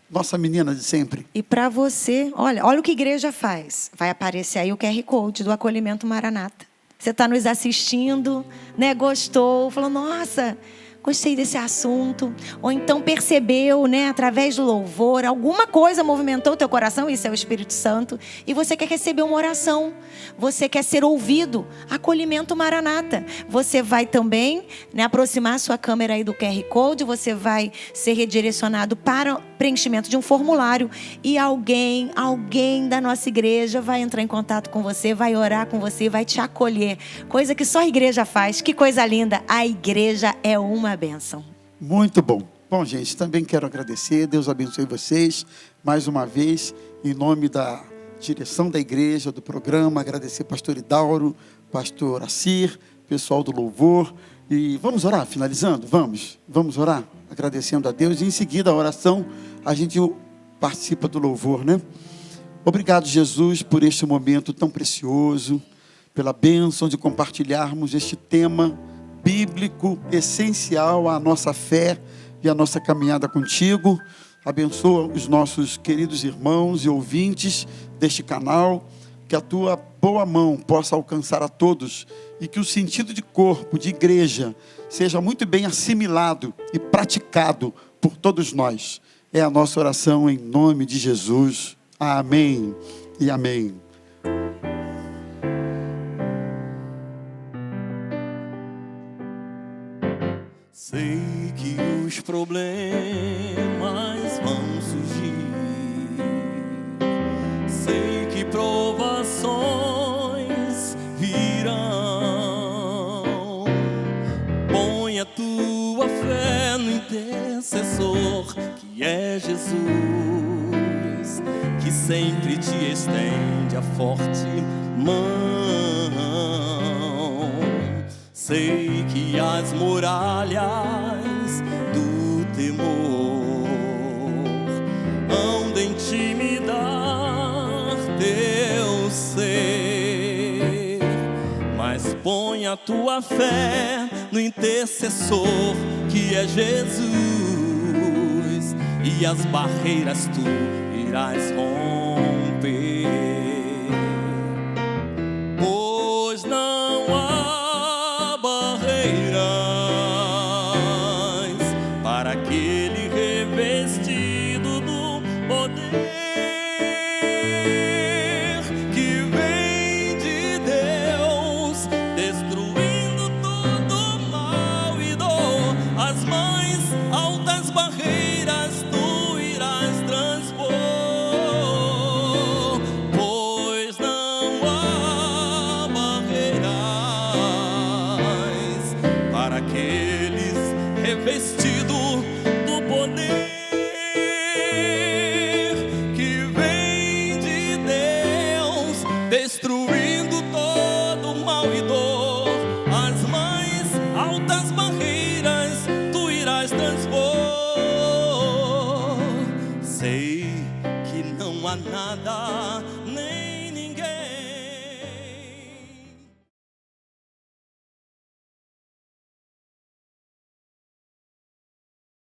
Nossa menina de sempre. E para você, olha o que a igreja faz. Vai aparecer aí o QR Code do Acolhimento Maranata. Você está nos assistindo, né? Gostou, falou, nossa, gostei desse assunto. Ou então percebeu, né, através do louvor, alguma coisa movimentou o teu coração, isso é o Espírito Santo, e você quer receber uma oração, você quer ser ouvido. Acolhimento Maranata. Você vai também, né, aproximar a sua câmera aí do QR Code, você vai ser redirecionado para o preenchimento de um formulário e alguém da nossa igreja vai entrar em contato com você, vai orar com você, vai te acolher. Coisa que só a igreja faz. Que coisa linda. A igreja é uma bênção. Muito bom. Bom, gente, também quero agradecer. Deus abençoe vocês. Mais uma vez, em nome da direção da igreja, do programa, agradecer pastor Hidauro, pastor Assir, pessoal do louvor. E vamos orar, finalizando? Vamos orar, agradecendo a Deus. E em seguida a oração, a gente participa do louvor, né? Obrigado, Jesus, por este momento tão precioso, pela bênção de compartilharmos este tema bíblico, essencial à nossa fé e à nossa caminhada contigo. Abençoa os nossos queridos irmãos e ouvintes deste canal, que a tua boa mão possa alcançar a todos e que o sentido de corpo, de igreja, seja muito bem assimilado e praticado por todos nós. É a nossa oração em nome de Jesus. Amém e amém. Sei que os problemas vão surgir, sei que provações virão. Põe a tua fé no intercessor, que é Jesus, que sempre te estende a forte mão. Sei que as muralhas do temor hão de intimidar teu ser, mas põe a tua fé no intercessor, que é Jesus, e as barreiras tu irás romper, pois não há barreiras para aquele revestido do poder que vem de Deus, destruindo todo mal e dor. As mais altas barreiras tu irás transpor, pois não há barreiras para aqueles revestidos Sei que não há nada